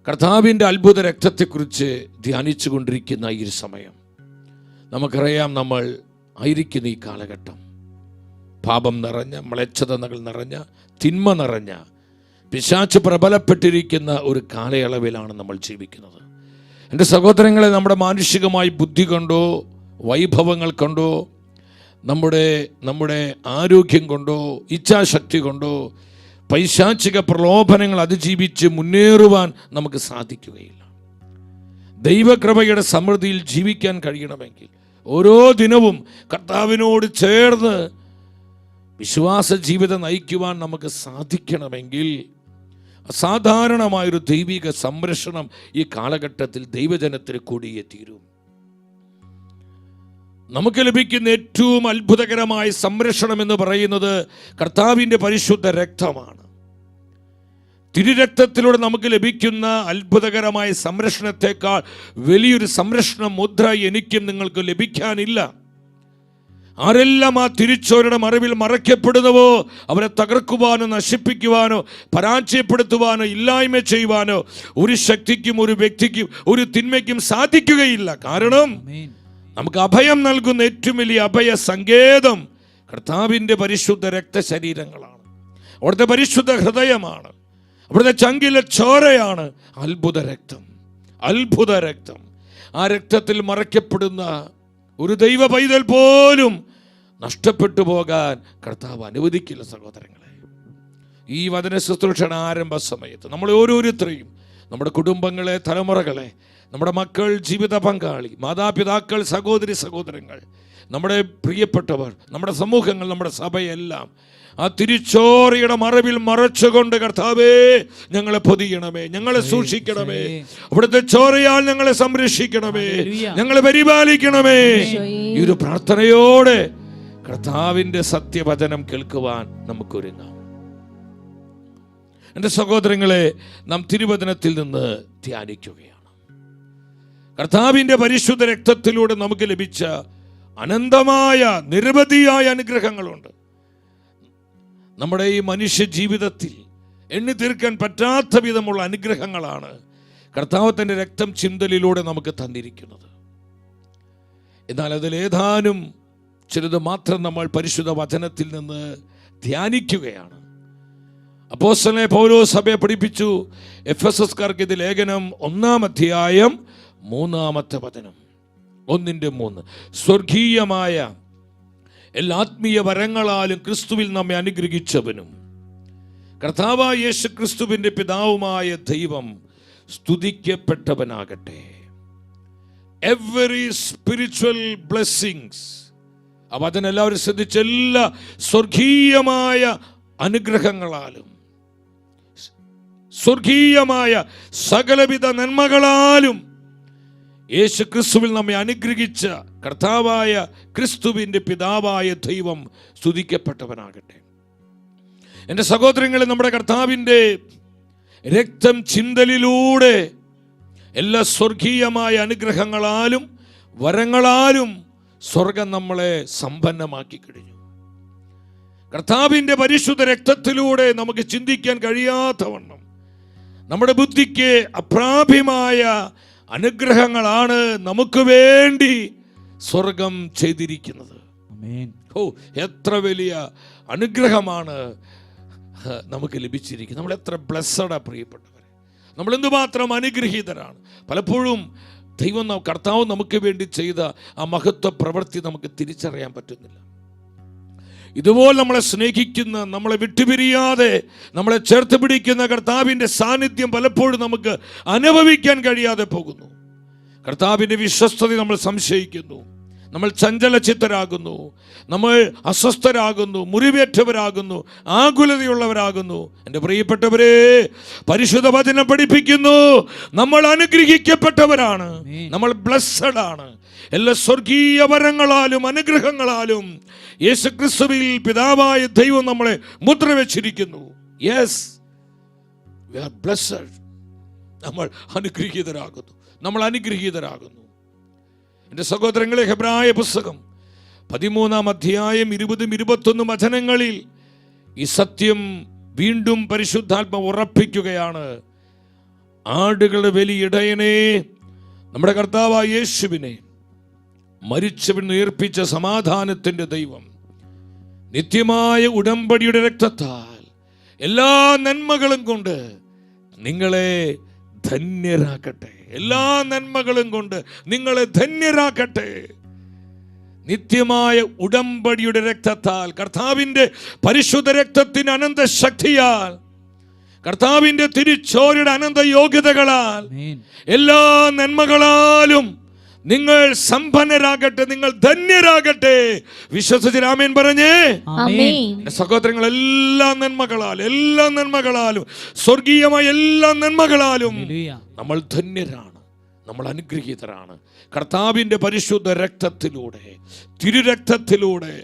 കർത്താവിൻ്റെ അത്ഭുത രക്തത്തെക്കുറിച്ച് ധ്യാനിച്ചു കൊണ്ടിരിക്കുന്ന ഈ ഒരു സമയം, നമുക്കറിയാം നമ്മൾ ആയിരിക്കുന്ന ഈ കാലഘട്ടം പാപം നിറഞ്ഞ, മ്ലേച്ഛതകൾ നിറഞ്ഞ, തിന്മ നിറഞ്ഞ, പിശാച് പ്രബലപ്പെട്ടിരിക്കുന്ന ഒരു കാലയളവിലാണ് നമ്മൾ ജീവിക്കുന്നത്. എൻ്റെ സഹോദരങ്ങളെ, നമ്മുടെ മാനുഷികമായി ബുദ്ധി കൊണ്ടോ വൈഭവങ്ങൾ കൊണ്ടോ നമ്മുടെ ആരോഗ്യം കൊണ്ടോ ഇച്ഛാശക്തി കൊണ്ടോ പൈശാചിക പ്രലോഭനങ്ങൾ അതിജീവിച്ച് മുന്നേറുവാൻ നമുക്ക് സാധിക്കുകയില്ല. ദൈവകൃപയുടെ സമൃദ്ധിയിൽ ജീവിക്കാൻ കഴിയണമെങ്കിൽ ഓരോ ദിനവും കർത്താവിനോട് ചേർന്ന് വിശ്വാസ ജീവിതം നയിക്കുവാൻ നമുക്ക് സാധിക്കണമെങ്കിൽ അസാധാരണമായൊരു ദൈവിക സംരക്ഷണം ഈ കാലഘട്ടത്തിൽ ദൈവജനത്തിന് കൂടിയേ തീരും. നമുക്ക് ലഭിക്കുന്ന ഏറ്റവും അത്ഭുതകരമായ സംരക്ഷണം എന്ന് പറയുന്നത് കർത്താവിൻ്റെ പരിശുദ്ധ രക്തമാണ്. തിരുരക്തത്തിലൂടെ നമുക്ക് ലഭിക്കുന്ന അത്ഭുതകരമായ സംരക്ഷണത്തെക്കാൾ വലിയൊരു സംരക്ഷണ മുദ്ര എനിക്കും നിങ്ങൾക്ക് ലഭിക്കാനില്ല. ആരെല്ലാം ആ തിരിച്ചോരുടെ മറവിൽ മറയ്ക്കപ്പെടുന്നുവോ അവരെ തകർക്കുവാനോ നശിപ്പിക്കുവാനോ പരാജയപ്പെടുത്തുവാനോ ഇല്ലായ്മ ചെയ്യുവാനോ ഒരു ശക്തിക്കും ഒരു വ്യക്തിക്കും ഒരു തിന്മയ്ക്കും സാധിക്കുകയില്ല. കാരണം നമുക്ക് അഭയം നൽകുന്ന ഏറ്റവും വലിയ അഭയ സങ്കേതം കർത്താവിൻ്റെ പരിശുദ്ധ രക്തശരീരങ്ങളാണ്. അവിടുത്തെ പരിശുദ്ധ ഹൃദയമാണ്, അവിടുത്തെ ചങ്കിലെ ചോരയാണ് അത്ഭുത രക്തം. അത്ഭുത രക്തം. ആ രക്തത്തിൽ മറയ്ക്കപ്പെടുന്ന ഒരു ദൈവ പൈതൽ പോലും നഷ്ടപ്പെട്ടു പോകാൻ കർത്താവ് അനുവദിക്കില്ല. സഹോദരങ്ങളെ, ഈ വചന ശുശ്രൂഷയുടെ ആരംഭ സമയത്ത് നമ്മൾ ഓരോരുത്തരെയും, നമ്മുടെ കുടുംബങ്ങളെ, തലമുറകളെ, നമ്മുടെ മക്കൾ, ജീവിത പങ്കാളി, മാതാപിതാക്കൾ, സഹോദരി സഹോദരങ്ങൾ, നമ്മുടെ പ്രിയപ്പെട്ടവർ, നമ്മുടെ സമൂഹങ്ങൾ, നമ്മുടെ സഭയെല്ലാം ആ തിരിച്ചോരയുടെ മറവിൽ മറച്ചുകൊണ്ട് കർത്താവേ ഞങ്ങളെ പൊതിയണമേ, ഞങ്ങളെ സൂക്ഷിക്കണമേ, അവിടുത്തെ ചോരയാൽ ഞങ്ങളെ സംരക്ഷിക്കണമേ, ഞങ്ങളെ പരിപാലിക്കണമേ. ഈ ഒരു പ്രാർത്ഥനയോടെ കർത്താവിൻ്റെ സത്യവചനം കേൾക്കുവാൻ നമുക്കൊരുങ്ങാം. എൻ്റെ സഹോദരങ്ങളെ, നാം തിരുവചനത്തിൽ നിന്ന് ധ്യാനിക്കുകയാണ്. കർത്താവിൻ്റെ പരിശുദ്ധ രക്തത്തിലൂടെ നമുക്ക് ലഭിച്ച അനന്തമായ നിരവധിയായ അനുഗ്രഹങ്ങളുണ്ട്. നമ്മുടെ ഈ മനുഷ്യ ജീവിതത്തിൽ എണ്ണി തീർക്കാൻ പറ്റാത്ത വിധമുള്ള അനുഗ്രഹങ്ങളാണ് കർത്താവ് തൻ്റെ രക്തം ചിന്തലിലൂടെ നമുക്ക് തന്നിരിക്കുന്നത്. എന്നാൽ അതിലേതാനും ചിലത് മാത്രം നമ്മൾ പരിശുദ്ധ വചനത്തിൽ നിന്ന് ധ്യാനിക്കുകയാണ്. അപ്പോസ്തലനായ പൗലോസ് സഭയെ പഠിപ്പിച്ചു. എഫെസസ്കാർക്ക് ഇത് ലേഖനം 1-ാം അധ്യായം 3-ാമത്തെ വചനം, 1:3. സ്വർഗീയമായ എല്ലാ ആത്മീയ വരങ്ങളാലും ക്രിസ്തുവിൽ നമ്മെ അനുഗ്രഹിച്ചവനും കർത്താവായ യേശു ക്രിസ്തുവിൻ്റെ പിതാവുമായ ദൈവം സ്തുതിക്കപ്പെട്ടവനാകട്ടെ. എവറി സ്പിരിച്വൽ ബ്ലെസ്സിങ്സ്, അപ്പം അതിനെല്ലാവരും ശ്രദ്ധിച്ച എല്ലാ സ്വർഗീയമായ അനുഗ്രഹങ്ങളാലും സ്വർഗീയമായ സകലവിധ നന്മകളാലും യേശു ക്രിസ്തുവിൽ നമ്മെ അനുഗ്രഹിച്ച കർത്താവായ ക്രിസ്തുവിൻ്റെ പിതാവായ ദൈവം സ്തുതിക്കപ്പെട്ടവനാകട്ടെ. എൻ്റെ സഹോദരങ്ങളെ, നമ്മുടെ കർത്താവിൻ്റെ രക്തം ചിന്തലിലൂടെ എല്ലാ സ്വർഗീയമായ അനുഗ്രഹങ്ങളാലും വരങ്ങളാലും സ്വർഗം നമ്മളെ സമ്പന്നമാക്കി കഴിഞ്ഞു. കർത്താവിൻ്റെ പരിശുദ്ധ രക്തത്തിലൂടെ നമുക്ക് ചിന്തിക്കാൻ കഴിയാത്തവണ്ണം നമ്മുടെ ബുദ്ധിക്ക് അപ്രാപ്യമായ അനുഗ്രഹങ്ങളാണ് നമുക്ക് വേണ്ടി സ്വർഗം ചെയ്തിരിക്കുന്നത്. എത്ര വലിയ അനുഗ്രഹമാണ് നമുക്ക് ലഭിച്ചിരിക്കുന്നത്. നമ്മൾ എത്ര ബ്ലെസ്സഡാ പ്രിയപ്പെട്ടവരെ, നമ്മൾ എന്തുമാത്രം അനുഗ്രഹീതരാണ്. പലപ്പോഴും ദൈവം, കർത്താവ് നമുക്ക് വേണ്ടി ചെയ്ത ആ മഹത്വ പ്രവൃത്തി നമുക്ക് തിരിച്ചറിയാൻ പറ്റുന്നില്ല. ഇതുപോലെ നമ്മളെ സ്നേഹിക്കുന്ന, നമ്മളെ വിട്ടുപിരിയാതെ നമ്മളെ ചേർത്ത് പിടിക്കുന്ന കർത്താവിൻ്റെ സാന്നിധ്യം പലപ്പോഴും നമുക്ക് അനുഭവിക്കാൻ കഴിയാതെ പോകുന്നു. കർത്താവിൻ്റെ വിശ്വസ്തത നമ്മൾ സംശയിക്കുന്നു, നമ്മൾ ചഞ്ചലചിത്തരാകുന്നു, നമ്മൾ അസ്വസ്ഥരാകുന്നു, മുറിവേറ്റവരാകുന്നു, ആകുലതയുള്ളവരാകുന്നു. എൻ്റെ പ്രിയപ്പെട്ടവരെ, പരിശുദ്ധ വചനം പഠിപ്പിക്കുന്നു, നമ്മൾ അനുഗ്രഹിക്കപ്പെട്ടവരാണ്, നമ്മൾ ബ്ലെസ്സഡ് ആണ്. എല്ലാ സ്വർഗീയ വരങ്ങളാലും അനുഗ്രഹങ്ങളാലും യേശുക്രിസ്തുവിൽ പിതാവായ ദൈവം നമ്മളെ മുദ്ര വെച്ചിരിക്കുന്നു. Yes, we are blessed. നമ്മൾ അനുഗ്രഹീതരാകുന്നു, നമ്മൾ അനുഗ്രഹീതരാകുന്നു. എൻ്റെ സഹോദരങ്ങളെ, ഹെബ്രായ പുസ്തകം 13-ാം അധ്യായം 20-21 വചനങ്ങളിൽ ഈ സത്യം വീണ്ടും പരിശുദ്ധാത്മ ഉറപ്പിക്കുകയാണ്. ആടുകളുടെ വലിയ ഇടയനെ, നമ്മുടെ കർത്താവായ യേശുവിനെ, മരിച്ചവൻ ഉയർപ്പിച്ച സമാധാനത്തിന്റെ ദൈവം, നിത്യമായ ഉടമ്പടിയുടെ രക്തത്താൽ എല്ലാ നന്മകളും കൊണ്ട് നിങ്ങളെ ധന്യരാക്കട്ടെ. എല്ലാ നന്മകളും കൊണ്ട് നിങ്ങളെ ധന്യരാക്കട്ടെ. നിത്യമായ ഉടമ്പടിയുടെ രക്തത്താൽ, കർത്താവിൻ്റെ പരിശുദ്ധ രക്തത്തിന് അനന്ത ശക്തിയാൽ, കർത്താവിൻ്റെ തിരുച്ചോരയുടെ അനന്ത യോഗ്യതകളാൽ, എല്ലാ നന്മകളാലും നിങ്ങൾ സമ്പന്നരാകട്ടെ, നിങ്ങൾ ധന്യരാകട്ടെ. വിശ്വസിച്ച് ആമേൻ പറഞ്ഞേ. സഹോദരങ്ങൾ, എല്ലാ നന്മകളാലും സ്വർഗീയമായ എല്ലാ നന്മകളാലും നമ്മൾ ധന്യരാണ്, നമ്മൾ അനുഗ്രഹീതരാണ്. കർത്താവിൻ്റെ പരിശുദ്ധ രക്തത്തിലൂടെ, തിരുരക്തത്തിലൂടെ,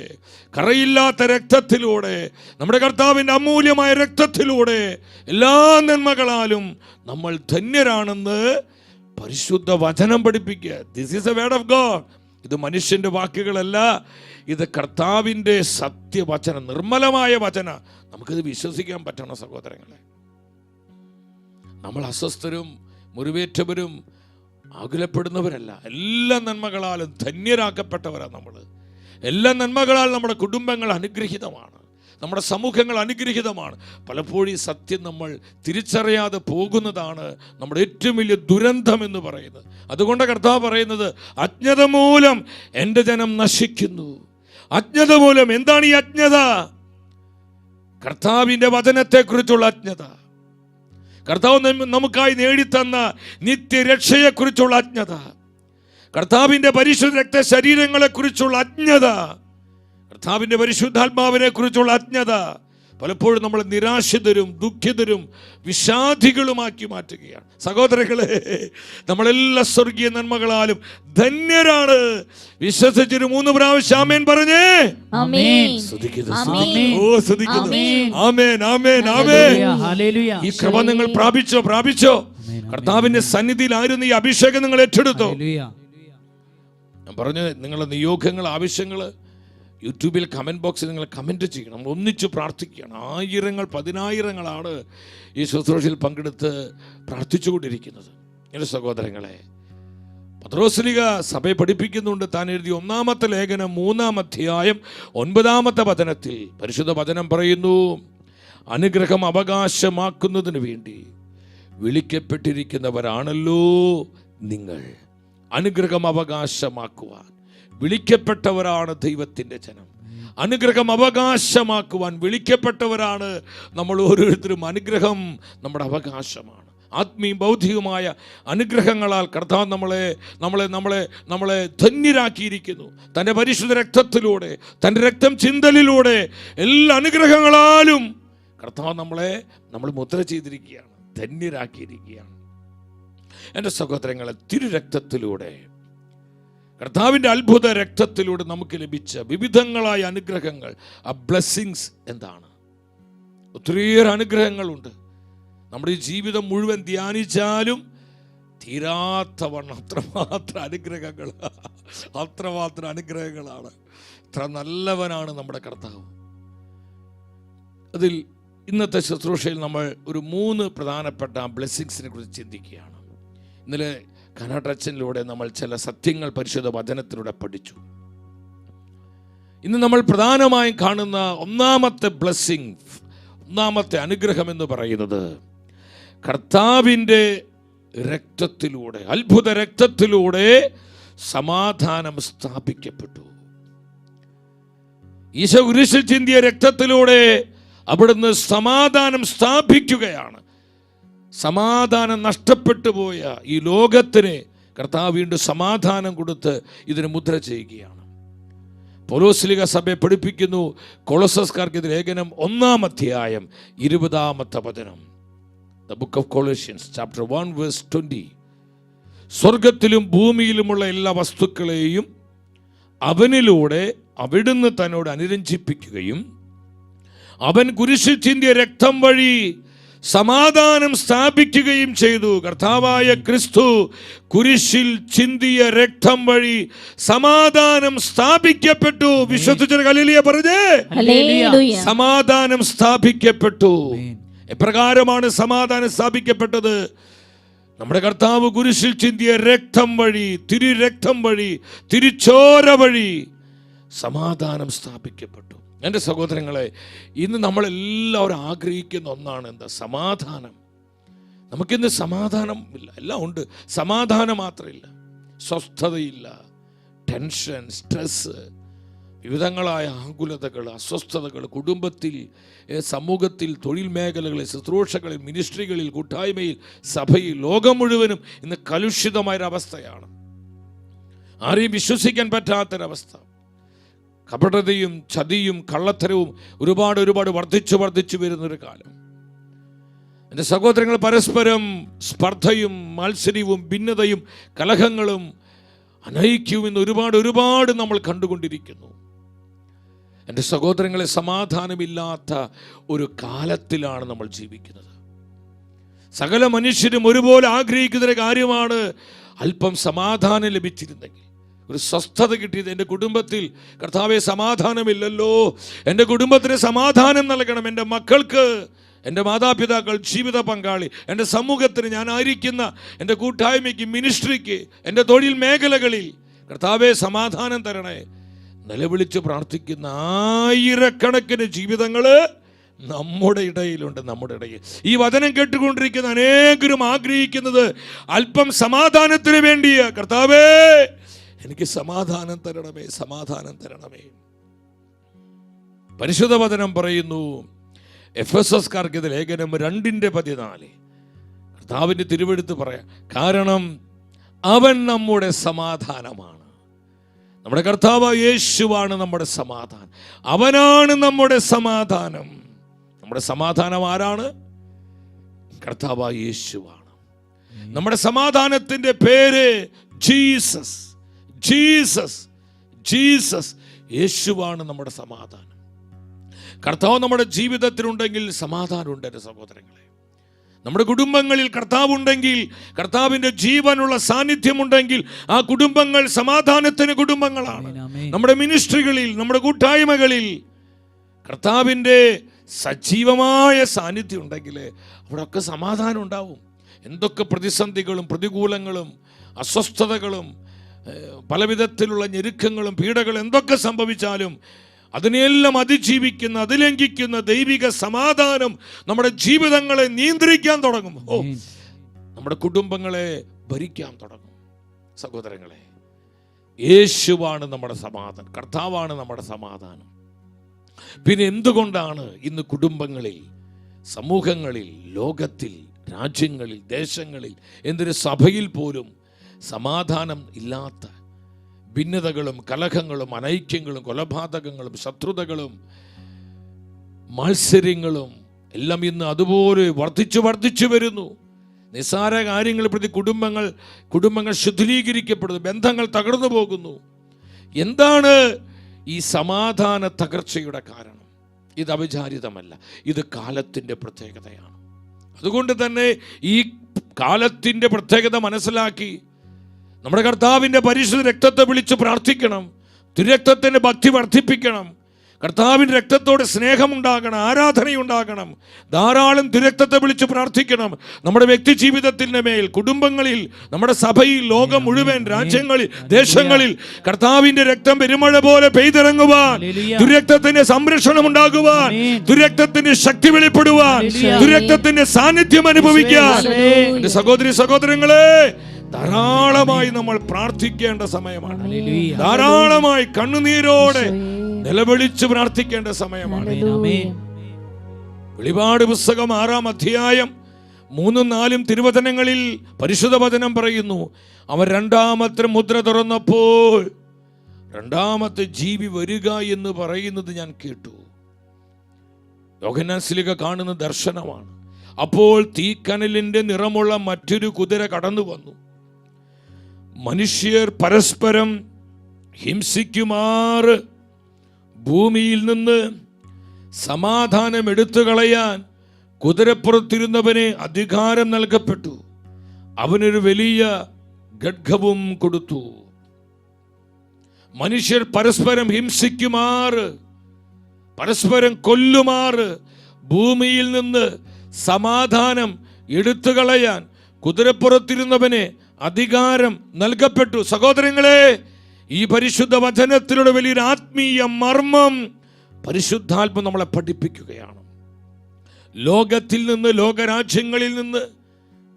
കറയില്ലാത്ത രക്തത്തിലൂടെ, നമ്മുടെ കർത്താവിൻ്റെ അമൂല്യമായ രക്തത്തിലൂടെ എല്ലാ നന്മകളാലും നമ്മൾ ധന്യരാണെന്ന് പരിശുദ്ധ വചനം പഠിപ്പിക്കുക. This is A word of God. ഇത് മനുഷ്യൻ്റെ വാക്കുകളല്ല, ഇത് കർത്താവിൻ്റെ സത്യവചന, നിർമ്മലമായ വചന. നമുക്കിത് വിശ്വസിക്കാൻ പറ്റണം സഹോദരങ്ങളെ. നമ്മൾ അസ്വസ്ഥരും മുറിവേറ്റവരും ആകുലപ്പെടുന്നവരല്ല. എല്ലാ നന്മകളാലും ധന്യരാക്കപ്പെട്ടവരാണ് നമ്മൾ. എല്ലാ നന്മകളാൽ നമ്മുടെ കുടുംബങ്ങൾ അനുഗ്രഹീതമാണ്, നമ്മുടെ സമൂഹങ്ങൾ അനുഗ്രഹീതമാണ്. പലപ്പോഴും ഈ സത്യം നമ്മൾ തിരിച്ചറിയാതെ പോകുന്നതാണ് നമ്മുടെ ഏറ്റവും വലിയ ദുരന്തം എന്ന് പറയുന്നത്. അതുകൊണ്ട് കർത്താവ് പറയുന്നത്, അജ്ഞത മൂലം എൻ്റെ ജനം നശിക്കുന്നു. അജ്ഞത മൂലം. എന്താണ് ഈ അജ്ഞത? കർത്താവിൻ്റെ വചനത്തെക്കുറിച്ചുള്ള അജ്ഞത, കർത്താവ് നമുക്കായി നേടിത്തന്ന നിത്യരക്ഷയെക്കുറിച്ചുള്ള അജ്ഞത, കർത്താവിൻ്റെ പരിശുദ്ധ രക്തശരീരങ്ങളെക്കുറിച്ചുള്ള അജ്ഞത, കർത്താവിൻ്റെ പരിശുദ്ധാത്മാവിനെ കുറിച്ചുള്ള അജ്ഞത പലപ്പോഴും നമ്മൾ നിരാശിതരും ദുഃഖിതരും വിഷാദികളുമാക്കി മാറ്റുകയാണ്. സഹോദരങ്ങളെ, നമ്മളെല്ലാ സ്വർഗീയ നന്മകളാലും ധന്യരാണ്. വിശ്വസിച്ചൊരു 3 പ്രാവശ്യം ആമേൻ പറഞ്ഞേ. ഈ കൃപ നിങ്ങൾ പ്രാപിച്ചോ? കർത്താവിന്റെ സന്നിധിയിലായിരുന്നു ഈ അഭിഷേകം നിങ്ങൾ ഏറ്റെടുത്തോ? ഞാൻ പറഞ്ഞു, നിങ്ങളുടെ നിയോഗങ്ങൾ, ആവശ്യങ്ങൾ യൂട്യൂബിൽ കമൻറ്റ് ബോക്സിൽ നിങ്ങൾ കമൻറ്റ് ചെയ്യണം. നമ്മൾ ഒന്നിച്ച് പ്രാർത്ഥിക്കുകയാണ്. ആയിരങ്ങൾ 10,000ങ്ങളാണ് ഈ ശുശ്രൂഷയിൽ പങ്കെടുത്ത് പ്രാർത്ഥിച്ചുകൊണ്ടിരിക്കുന്നത്. എൻ്റെ സഹോദരങ്ങളെ, പത്രോസ്ലീഹ സഭയെ പഠിപ്പിക്കുന്നുണ്ട്. താൻ എഴുതിയ 1-ാമത്തെ ലേഖനം 3-ാം അധ്യായം 9-ാമത്തെ വചനത്തിൽ പരിശുദ്ധ വചനം പറയുന്നു, അനുഗ്രഹം അവകാശമാക്കുന്നതിന് വേണ്ടി വിളിക്കപ്പെട്ടിരിക്കുന്നവരാണല്ലോ നിങ്ങൾ. അനുഗ്രഹം അവകാശമാക്കുവാൻ വിളിക്കപ്പെട്ടവരാണ് ദൈവത്തിൻ്റെ ജനം. അനുഗ്രഹം അവകാശമാക്കുവാൻ വിളിക്കപ്പെട്ടവരാണ് നമ്മൾ ഓരോരുത്തരും. അനുഗ്രഹം നമ്മുടെ അവകാശമാണ്. ആത്മീയ ഭൗതികമായ അനുഗ്രഹങ്ങളാൽ കർത്താവ് നമ്മളെ ധന്യരാക്കിയിരിക്കുന്നു. തൻ്റെ പരിശുദ്ധ രക്തത്തിലൂടെ, തൻ്റെ രക്തം ചിന്തലിലൂടെ, എല്ലാ അനുഗ്രഹങ്ങളാലും കർത്താവ് നമ്മൾ മുദ്ര ചെയ്തിരിക്കുകയാണ്, ധന്യരാക്കിയിരിക്കുകയാണ്. എൻ്റെ സഹോദരങ്ങളെ, തിരുരക്തത്തിലൂടെ, കർത്താവിൻ്റെ അത്ഭുത രക്തത്തിലൂടെ നമുക്ക് ലഭിച്ച വിവിധങ്ങളായ അനുഗ്രഹങ്ങൾ, ആ ബ്ലെസ്സിങ്സ് എന്താണ്? ഒത്തിരിയേറെ അനുഗ്രഹങ്ങളുണ്ട്. നമ്മുടെ ഈ ജീവിതം മുഴുവൻ ധ്യാനിച്ചാലും തീരാത്തവണ്ണം അത്രമാത്രം അനുഗ്രഹങ്ങളാണ്. അത്ര നല്ലവനാണ് നമ്മുടെ കർത്താവ്. അതിൽ ഇന്നത്തെ ശുശ്രൂഷയിൽ നമ്മൾ ഒരു 3 പ്രധാനപ്പെട്ട ബ്ലെസ്സിങ്സിനെ കുറിച്ച് ചിന്തിക്കുകയാണ്. ഇന്നലെ കനാട്ടച്ചനിലൂടെ നമ്മൾ ചില സത്യങ്ങൾ പരിശുദ്ധ വചനത്തിലൂടെ പഠിച്ചു. ഇന്ന് നമ്മൾ പ്രധാനമായും കാണുന്ന 1-ാമത്തെ ബ്ലെസ്സിങ്, 1-ാമത്തെ അനുഗ്രഹം എന്ന് പറയുന്നത് കർത്താവിൻ്റെ രക്തത്തിലൂടെ, അത്ഭുത രക്തത്തിലൂടെ സമാധാനം സ്ഥാപിക്കപ്പെട്ടു. ഈശോ കുരിശിൽ ചിന്തിയ രക്തത്തിലൂടെ അവിടുന്ന് സമാധാനം സ്ഥാപിക്കുകയാണ്. സമാധാനം നഷ്ടപ്പെട്ടു പോയ ഈ ലോകത്തിന് കർത്താവ് വീണ്ടും സമാധാനം കൊടുത്ത് ഇതിന് മുദ്ര ചെയ്യുകയാണ്. പൗലോസ്ലീഹ സഭയെ പഠിപ്പിക്കുന്നു. കൊളോസസ്കാർക്ക് ലേഖനം 1-ാം അധ്യായം 20-ാമത്തെ വചനം. The book of Colossians chapter 1 verse 20. സ്വർഗത്തിലും ഭൂമിയിലുമുള്ള എല്ലാ വസ്തുക്കളെയും അവനിലൂടെ അവിടുന്ന് തന്നോട് അനുരഞ്ജിപ്പിക്കുകയും അവൻ കുരിശിൽ ചിന്തിയ രക്തം വഴി സമാധാനം സ്ഥാപിക്കുകയും ചെയ്തു. കർത്താവായ ക്രിസ്തു കുരിശിൽ ചിന്തിയ രക്തം വഴി സമാധാനം സ്ഥാപിക്കപ്പെട്ടു. വിശ്വസിച്ച ഹല്ലേലൂയ പറഞ്ഞേ. സമാധാനം സ്ഥാപിക്കപ്പെട്ടു. എപ്രകാരമാണ് സമാധാനം സ്ഥാപിക്കപ്പെട്ടത്? നമ്മുടെ കർത്താവ് കുരിശിൽ ചിന്തിയ രക്തം വഴി, തിരുരക്തം വഴി, തിരുച്ചോര വഴി സമാധാനം സ്ഥാപിക്കപ്പെട്ടു. എൻ്റെ സഹോദരങ്ങളെ, ഇന്ന് നമ്മളെല്ലാവരും ആഗ്രഹിക്കുന്ന ഒന്നാണ് എന്താ? സമാധാനം. നമുക്കിന്ന് സമാധാനം ഇല്ല. എല്ലാം ഉണ്ട്, സമാധാനം മാത്രമില്ല. സ്വസ്ഥതയില്ല, ടെൻഷൻ, സ്ട്രെസ്, വിവിധങ്ങളായ ആകുലതകൾ, അസ്വസ്ഥതകൾ കുടുംബത്തിൽ, സമൂഹത്തിൽ, തൊഴിൽ മേഖലകളിൽ, ശുശ്രൂഷകളിൽ, മിനിസ്ട്രികളിൽ, കൂട്ടായ്മയിൽ, സഭയിൽ, ലോകം മുഴുവനും ഇന്ന് കലുഷിതമായൊരവസ്ഥയാണ്. ആരെയും വിശ്വസിക്കാൻ പറ്റാത്തൊരവസ്ഥ. കപടതയും ചതിയും കള്ളത്തരവും ഒരുപാട് വർദ്ധിച്ചു വരുന്നൊരു കാലം. എൻ്റെ സഹോദരങ്ങൾ, പരസ്പരം സ്പർദ്ധയും മത്സര്യവും ഭിന്നതയും കലഹങ്ങളും അനൈക്യവും ഇന്ന് ഒരുപാട് നമ്മൾ കണ്ടുകൊണ്ടിരിക്കുന്നു. എൻ്റെ സഹോദരങ്ങളെ, സമാധാനമില്ലാത്ത ഒരു കാലത്തിലാണ് നമ്മൾ ജീവിക്കുന്നത്. സകല മനുഷ്യരും ഒരുപോലെ ആഗ്രഹിക്കുന്നൊരു കാര്യമാണ് അല്പം സമാധാനം ലഭിച്ചിരുന്നെങ്കിൽ, ഒരു സ്വസ്ഥത കിട്ടിയത്. എൻ്റെ കുടുംബത്തിൽ കർത്താവേ സമാധാനമില്ലല്ലോ, എൻ്റെ കുടുംബത്തിന് സമാധാനം നൽകണം. എൻ്റെ മക്കൾക്ക്, എൻ്റെ മാതാപിതാക്കൾ, ജീവിത പങ്കാളി, എൻ്റെ സമൂഹത്തിന്, ഞാനായിരിക്കുന്ന എൻ്റെ കൂട്ടായ്മയ്ക്ക്, മിനിസ്ട്രിക്ക്, എൻ്റെ തൊഴിൽ മേഖലകളിൽ കർത്താവേ സമാധാനം തരണേ. നിലവിളിച്ച് പ്രാർത്ഥിക്കുന്ന ആയിരക്കണക്കിന് ജീവിതങ്ങൾ നമ്മുടെ ഇടയിലുണ്ട്. നമ്മുടെ ഇടയിൽ ഈ വചനം കേട്ടുകൊണ്ടിരിക്കുന്ന അനേകരും ആഗ്രഹിക്കുന്നത് അല്പം സമാധാനത്തിന് വേണ്ടിയാ. കർത്താവേ എനിക്ക് സമാധാനം തരണമേ, സമാധാനം തരണമേ. പരിശുദ്ധ വചനം പറയുന്നു, എഫെസോസ്കാർക്ക് ലേഖനം 2:14, കർത്താവിൻ്റെ തിരുവെടുത്ത് പറയാം. കാരണം അവൻ നമ്മുടെ സമാധാനമാണ്. നമ്മുടെ കർത്താവ് യേശുവാണ് നമ്മുടെ സമാധാനം. അവനാണ് നമ്മുടെ സമാധാനം. നമ്മുടെ സമാധാനം ആരാണ്? കർത്താവ് യേശുവാണ്. നമ്മുടെ സമാധാനത്തിൻ്റെ പേര് ജീസസ്. Jesus, Jesus. യേശുവാണ് നമ്മുടെ സമാധാനം. കർത്താവ് നമ്മുടെ ജീവിതത്തിലുണ്ടെങ്കിൽ സമാധാനമുണ്ട്. എൻ്റെ സഹോദരങ്ങളെ, നമ്മുടെ കുടുംബങ്ങളിൽ കർത്താവുണ്ടെങ്കിൽ, കർത്താവിൻ്റെ ജീവനുള്ള സാന്നിധ്യമുണ്ടെങ്കിൽ ആ കുടുംബങ്ങൾ സമാധാനത്തിന് കുടുംബങ്ങളാണ്. നമ്മുടെ മിനിസ്ട്രികളിൽ, നമ്മുടെ കൂട്ടായ്മകളിൽ കർത്താവിൻ്റെ സജീവമായ സാന്നിധ്യം ഉണ്ടെങ്കിൽ അവിടെയൊക്കെ സമാധാനം ഉണ്ടാവും. എന്തൊക്കെ പ്രതിസന്ധികളും പ്രതികൂലങ്ങളും അസ്വസ്ഥതകളും പലവിധത്തിലുള്ള ഞെരുക്കങ്ങളും പീഡകളും എന്തൊക്കെ സംഭവിച്ചാലും അതിനെല്ലാം അതിജീവിക്കുന്ന, അതിലംഘിക്കുന്ന ദൈവിക സമാധാനം നമ്മുടെ ജീവിതങ്ങളെ നിയന്ത്രിക്കാൻ തുടങ്ങും. നമ്മുടെ കുടുംബങ്ങളെ ഭരിക്കാൻ തുടങ്ങും. സഹോദരങ്ങളെ, യേശുവാണ് നമ്മുടെ സമാധാനം, കർത്താവാണ് നമ്മുടെ സമാധാനം. പിന്നെ എന്തുകൊണ്ടാണ് ഇന്ന് കുടുംബങ്ങളിൽ, സമൂഹങ്ങളിൽ, ലോകത്തിൽ, രാജ്യങ്ങളിൽ, ദേശങ്ങളിൽ, എന്തൊരു സഭയിൽ പോലും സമാധാനം ഇല്ലാത്ത ഭിന്നതകളും കലഹങ്ങളും അനൈക്യങ്ങളും കൊലപാതകങ്ങളും ശത്രുതകളും മത്സര്യങ്ങളും എല്ലാം ഇന്ന് അതുപോലെ വർദ്ധിച്ചു വരുന്നു. നിസ്സാര കാര്യങ്ങളെ പ്രതി കുടുംബങ്ങൾ ശിഥിലീകരിക്കപ്പെടുന്നു, ബന്ധങ്ങൾ തകർന്നു പോകുന്നു. എന്താണ് ഈ സമാധാന തകർച്ചയുടെ കാരണം? ഇത് അവിചാരിതമല്ല, ഇത് കാലത്തിൻ്റെ പ്രത്യേകതയാണ്. അതുകൊണ്ട് തന്നെ ഈ കാലത്തിൻ്റെ പ്രത്യേകത മനസ്സിലാക്കി നമ്മുടെ കർത്താവിൻ്റെ പരിശുദ്ധ രക്തത്തെ വിളിച്ച് പ്രാർത്ഥിക്കണം. തിരുരക്തത്തിൻ്റെ ഭക്തി വർദ്ധിപ്പിക്കണം. കർത്താവിൻ്റെ രക്തത്തോട് സ്നേഹമുണ്ടാകണം, ആരാധനയുണ്ടാകണം. ധാരാളം തിരുരക്തത്തെ വിളിച്ച് പ്രാർത്ഥിക്കണം. നമ്മുടെ വ്യക്തി ജീവിതത്തിൻ്റെ മേൽ, കുടുംബങ്ങളിൽ, നമ്മുടെ സഭയിൽ, ലോകം മുഴുവൻ, രാജ്യങ്ങളിൽ, ദേശങ്ങളിൽ കർത്താവിൻ്റെ രക്തം പെരുമഴ പോലെ പെയ്തിറങ്ങുവാൻ, തിരുരക്തത്തിന്റെ സംരക്ഷണം ഉണ്ടാകുവാൻ, തിരുരക്തത്തിന്റെ ശക്തി വെളിപ്പെടുവാൻ, തിരുരക്തത്തിന്റെ സാന്നിധ്യം അനുഭവിക്കാൻ എൻ്റെ സഹോദരങ്ങളെ ധാരാളമായി നമ്മൾ പ്രാർത്ഥിക്കേണ്ട സമയമാണ്. ധാരാളമായി കണ്ണുനീരോടെ നിലവിളിച്ച് പ്രാർത്ഥിക്കേണ്ട സമയമാണ്. വെളിപാട് പുസ്തകം 6-ാം അധ്യായം 3-4 തിരുവചനങ്ങളിൽ പരിശുദ്ധ വചനം പറയുന്നു, അവൻ രണ്ടാമത്തെ മുദ്ര തുറന്നപ്പോൾ രണ്ടാമത്തെ ജീവി വരിക എന്ന് പറയുന്നത് ഞാൻ കേട്ടു. യോഹന്നാൻ ശ്ലീഹ കാണുന്ന ദർശനമാണ്. അപ്പോൾ തീക്കനലിന്റെ നിറമുള്ള മറ്റൊരു കുതിര കടന്നു വന്നു. മനുഷ്യർ പരസ്പരം ഹിംസിക്കുമാറ് ഭൂമിയിൽ നിന്ന് സമാധാനം എടുത്തു കളയാൻ കുതിരപ്പുറത്തിരുന്നവന് അധികാരം നൽകപ്പെട്ടു. അവനൊരു വലിയ ഖഡ്ഗവും കൊടുത്തു. മനുഷ്യർ പരസ്പരം ഹിംസിക്കുമാറ്, പരസ്പരം കൊല്ലുമാറ് ഭൂമിയിൽ നിന്ന് സമാധാനം എടുത്തു കളയാൻ കുതിരപ്പുറത്തിരുന്നവന് അധികാരം നൽകപ്പെട്ടു. സഹോദരങ്ങളെ, ഈ പരിശുദ്ധ വചനത്തിലൂടെ വലിയൊരു ആത്മീയ മർമ്മം പരിശുദ്ധാത്മ നമ്മളെ പഠിപ്പിക്കുകയാണ്. ലോകത്തിൽ നിന്ന്, ലോകരാജ്യങ്ങളിൽ നിന്ന്,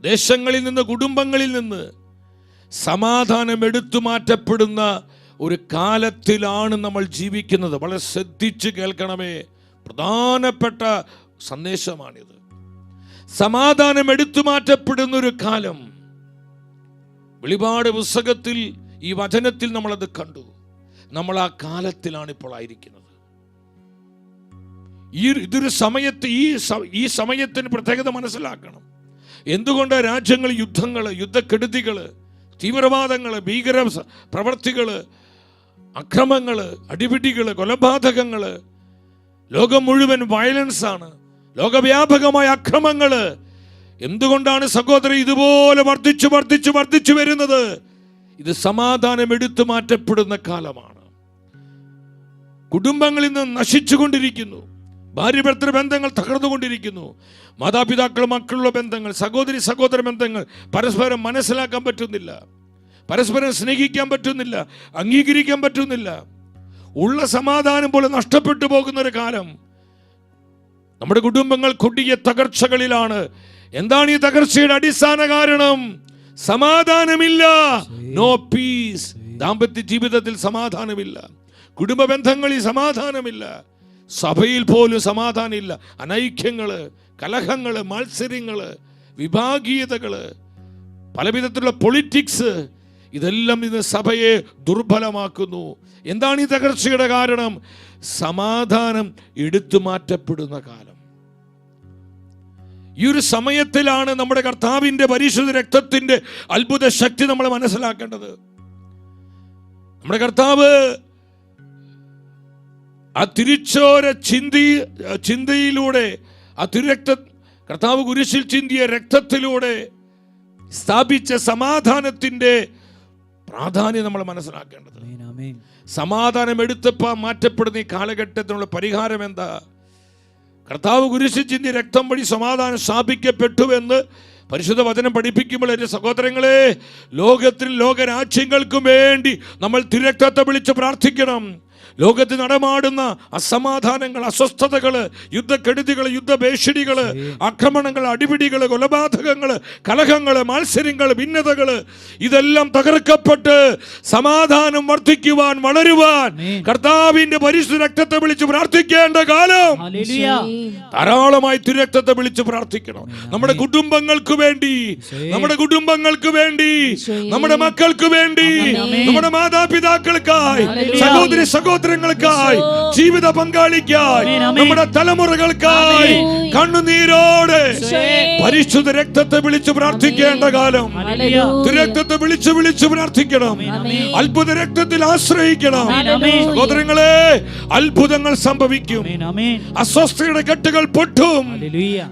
ദേശങ്ങളിൽ നിന്ന്, കുടുംബങ്ങളിൽ നിന്ന് സമാധാനം എടുത്തു മാറ്റപ്പെടുന്ന ഒരു കാലത്തിലാണ് നമ്മൾ ജീവിക്കുന്നത്. വളരെ ശ്രദ്ധിച്ച് കേൾക്കണമേ, പ്രധാനപ്പെട്ട സന്ദേശമാണിത്. സമാധാനം എടുത്തു മാറ്റപ്പെടുന്ന ഒരു കാലം. വെളിപാട് പുസ്തകത്തിൽ, ഈ വചനത്തിൽ നമ്മളത് കണ്ടു. നമ്മൾ ആ കാലത്തിലാണ് ഇപ്പോൾ ആയിരിക്കുന്നത്. ഇതൊരു സമയത്ത്, ഈ സമയത്തിന് പ്രത്യേകത മനസ്സിലാക്കണം. എന്തുകൊണ്ട് രാജ്യങ്ങൾ, യുദ്ധങ്ങൾ, യുദ്ധക്കെടുതികൾ, തീവ്രവാദങ്ങൾ, ഭീകര പ്രവർത്തികൾ, അക്രമങ്ങൾ, അടിപിടികൾ, കൊലപാതകങ്ങൾ, ലോകം മുഴുവൻ വയലൻസാണ്, ലോകവ്യാപകമായ അക്രമങ്ങൾ. എന്തുകൊണ്ടാണ് സഹോദരൻ ഇതുപോലെ വർദ്ധിച്ചു വരുന്നത്? ഇത് സമാധാനം എടുത്തു മാറ്റപ്പെടുന്ന കാലമാണ്. കുടുംബങ്ങളിൽ നിന്ന് നശിച്ചുകൊണ്ടിരിക്കുന്നു. ഭാര്യ ഭർത്തൃ ബന്ധങ്ങൾ തകർന്നുകൊണ്ടിരിക്കുന്നു. മാതാപിതാക്കൾ മക്കളുള്ള ബന്ധങ്ങൾ, സഹോദരി സഹോദര ബന്ധങ്ങൾ പരസ്പരം മനസ്സിലാക്കാൻ പറ്റുന്നില്ല, പരസ്പരം സ്നേഹിക്കാൻ പറ്റുന്നില്ല, അംഗീകരിക്കാൻ പറ്റുന്നില്ല. ഉള്ള സമാധാനം പോലെ നഷ്ടപ്പെട്ടു പോകുന്ന ഒരു കാലം. നമ്മുടെ കുടുംബങ്ങൾ കൊടിയ തകർച്ചകളിലാണ്. എന്താണ് ഈ തകർച്ചയുടെ അടിസ്ഥാന കാരണം? സമാധാനമില്ല. No peace. ദാമ്പത്യ ജീവിതത്തിൽ സമാധാനമില്ല, കുടുംബ ബന്ധങ്ങളിൽ സമാധാനമില്ല, സഭയിൽ പോലും സമാധാനമില്ല. അനൈക്യങ്ങള്, കലഹങ്ങള്, മത്സരങ്ങള്, വിഭാഗീയതകള്, പലവിധത്തിലുള്ള പൊളിറ്റിക്സ്, ഇതെല്ലാം ഇന്ന് സഭയെ ദുർബലമാക്കുന്നു. എന്താണ് ഈ തകർച്ചയുടെ കാരണം? സമാധാനം എടുത്തു മാറ്റപ്പെടുന്ന കാലം. ഈ ഒരു സമയത്തിലാണ് നമ്മുടെ കർത്താവിന്റെ പരിശുദ്ധ രക്തത്തിന്റെ അത്ഭുത ശക്തി നമ്മൾ മനസ്സിലാക്കേണ്ടത്. നമ്മുടെ കർത്താവ് ആ തിരിച്ചോര ചിന്തയിലൂടെ, ആ കർത്താവ് കുരിശിൽ ചിന്തിയ രക്തത്തിലൂടെ സ്ഥാപിച്ച സമാധാനത്തിന്റെ പ്രാധാന്യം നമ്മൾ മനസ്സിലാക്കേണ്ടത്. സമാധാനം എടുത്തപ്പോൾ മാറ്റപ്പെടുന്ന ഈ കാലഘട്ടത്തിനുള്ള പരിഹാരം എന്താ? കർത്താവ് കുരിശിൽ ചിന്തിയ രക്തം വഴി സമാധാനം സ്ഥാപിക്കപ്പെട്ടുവെന്ന് പരിശുദ്ധ വചനം പഠിപ്പിക്കുമ്പോൾ എൻ്റെ സഹോദരങ്ങളെ, ലോകത്തിൽ ലോകരാജ്യങ്ങൾക്കും വേണ്ടി നമ്മൾ തിരക്തത്തെ വിളിച്ച് പ്രാർത്ഥിക്കണം. ലോകത്തിൽ നടമാടുന്ന അസമാധാനങ്ങൾ, അസ്വസ്ഥതകൾ, യുദ്ധക്കെടുതികൾ, യുദ്ധഭീഷണികൾ, ആക്രമണങ്ങൾ, അടിപിടികൾ, കൊലപാതകങ്ങൾ, കലഹങ്ങൾ, മത്സരങ്ങൾ, ഭിന്നതകൾ, ഇതെല്ലാം തകർക്കപ്പെട്ട് സമാധാനം വർദ്ധിക്കുവാൻ, വളരുവാൻ കർത്താവിന്റെ പരിശുദ്ധ രക്തത്തെ വിളിച്ച് പ്രാർത്ഥിക്കേണ്ട കാലം. ധാരാളമായി തിരക്തത്തെ വിളിച്ച് പ്രാർത്ഥിക്കണം. നമ്മുടെ കുടുംബങ്ങൾക്ക് വേണ്ടി, നമ്മുടെ കുടുംബങ്ങൾക്ക് വേണ്ടി, നമ്മുടെ മക്കൾക്ക് വേണ്ടി, നമ്മുടെ മാതാപിതാക്കൾക്കായി, സഹോദരി സഹോദരങ്ങൾക്കായി, ജീവിത പങ്കാളിക്കായി, നമ്മുടെ തലമുറകൾക്കായി കണ്ണുനീരോടെ പരിശുദ്ധ രക്തത്തെ വിളിച്ച് പ്രാർത്ഥിക്കേണ്ട കാലം. രക്തത്തെ വിളിച്ച് പ്രാർത്ഥിക്കണം. അത്ഭുത രക്തത്തിൽ ആശ്രയിക്കണം. സഹോദരങ്ങളെ, അത്ഭുതങ്ങൾ സംഭവിക്കും. അസ്വസ്ഥയുടെ കെട്ടുകൾ പൊട്ടും.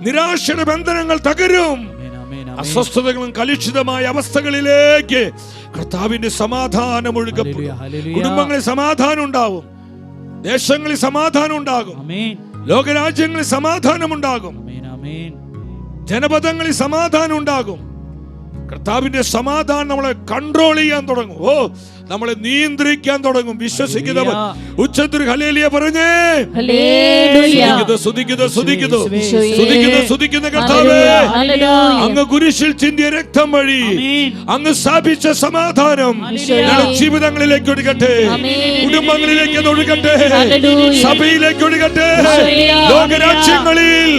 നിരാശയുടെ ബന്ധനങ്ങൾ തകരും. അസ്വസ്ഥതകളും കലുഷിതമായ അവസ്ഥകളിലേക്ക് കർത്താവിന്റെ സമാധാനം ഒഴുകപ്പെടും. കുടുംബങ്ങളിൽ സമാധാനം ഉണ്ടാവും, ദേശങ്ങളിൽ സമാധാനം ഉണ്ടാകും, ലോകരാജ്യങ്ങളിൽ സമാധാനം ഉണ്ടാകും, ജനപദങ്ങളിൽ സമാധാനം ഉണ്ടാകും. കർത്താവിന്റെ സമാധാനം നമ്മളെ കൺട്രോൾ ചെയ്യാൻ തുടങ്ങും. നമ്മളെ നിയന്ത്രിക്കാൻ തുടങ്ങും. വിശ്വസിക്കുന്നവർ ഉച്ചത്തിൽ ഹല്ലേലൂയ പറഞ്ഞേ. സ്തുതിക്കുന്ന കർത്താവേ, അങ്ങ് കുരിശിൽ ചിന്തിയ രക്തം വഴി അങ്ങ് സ്ഥാപിച്ച സമാധാനം ജീവിതങ്ങളിലേക്ക് ഒഴുകട്ടെ, കുടുംബങ്ങളിലേക്ക് ഒഴുകട്ടെ, സഭയിലേക്ക് ഒഴുകട്ടെ, ലോകരാജ്യങ്ങളിൽ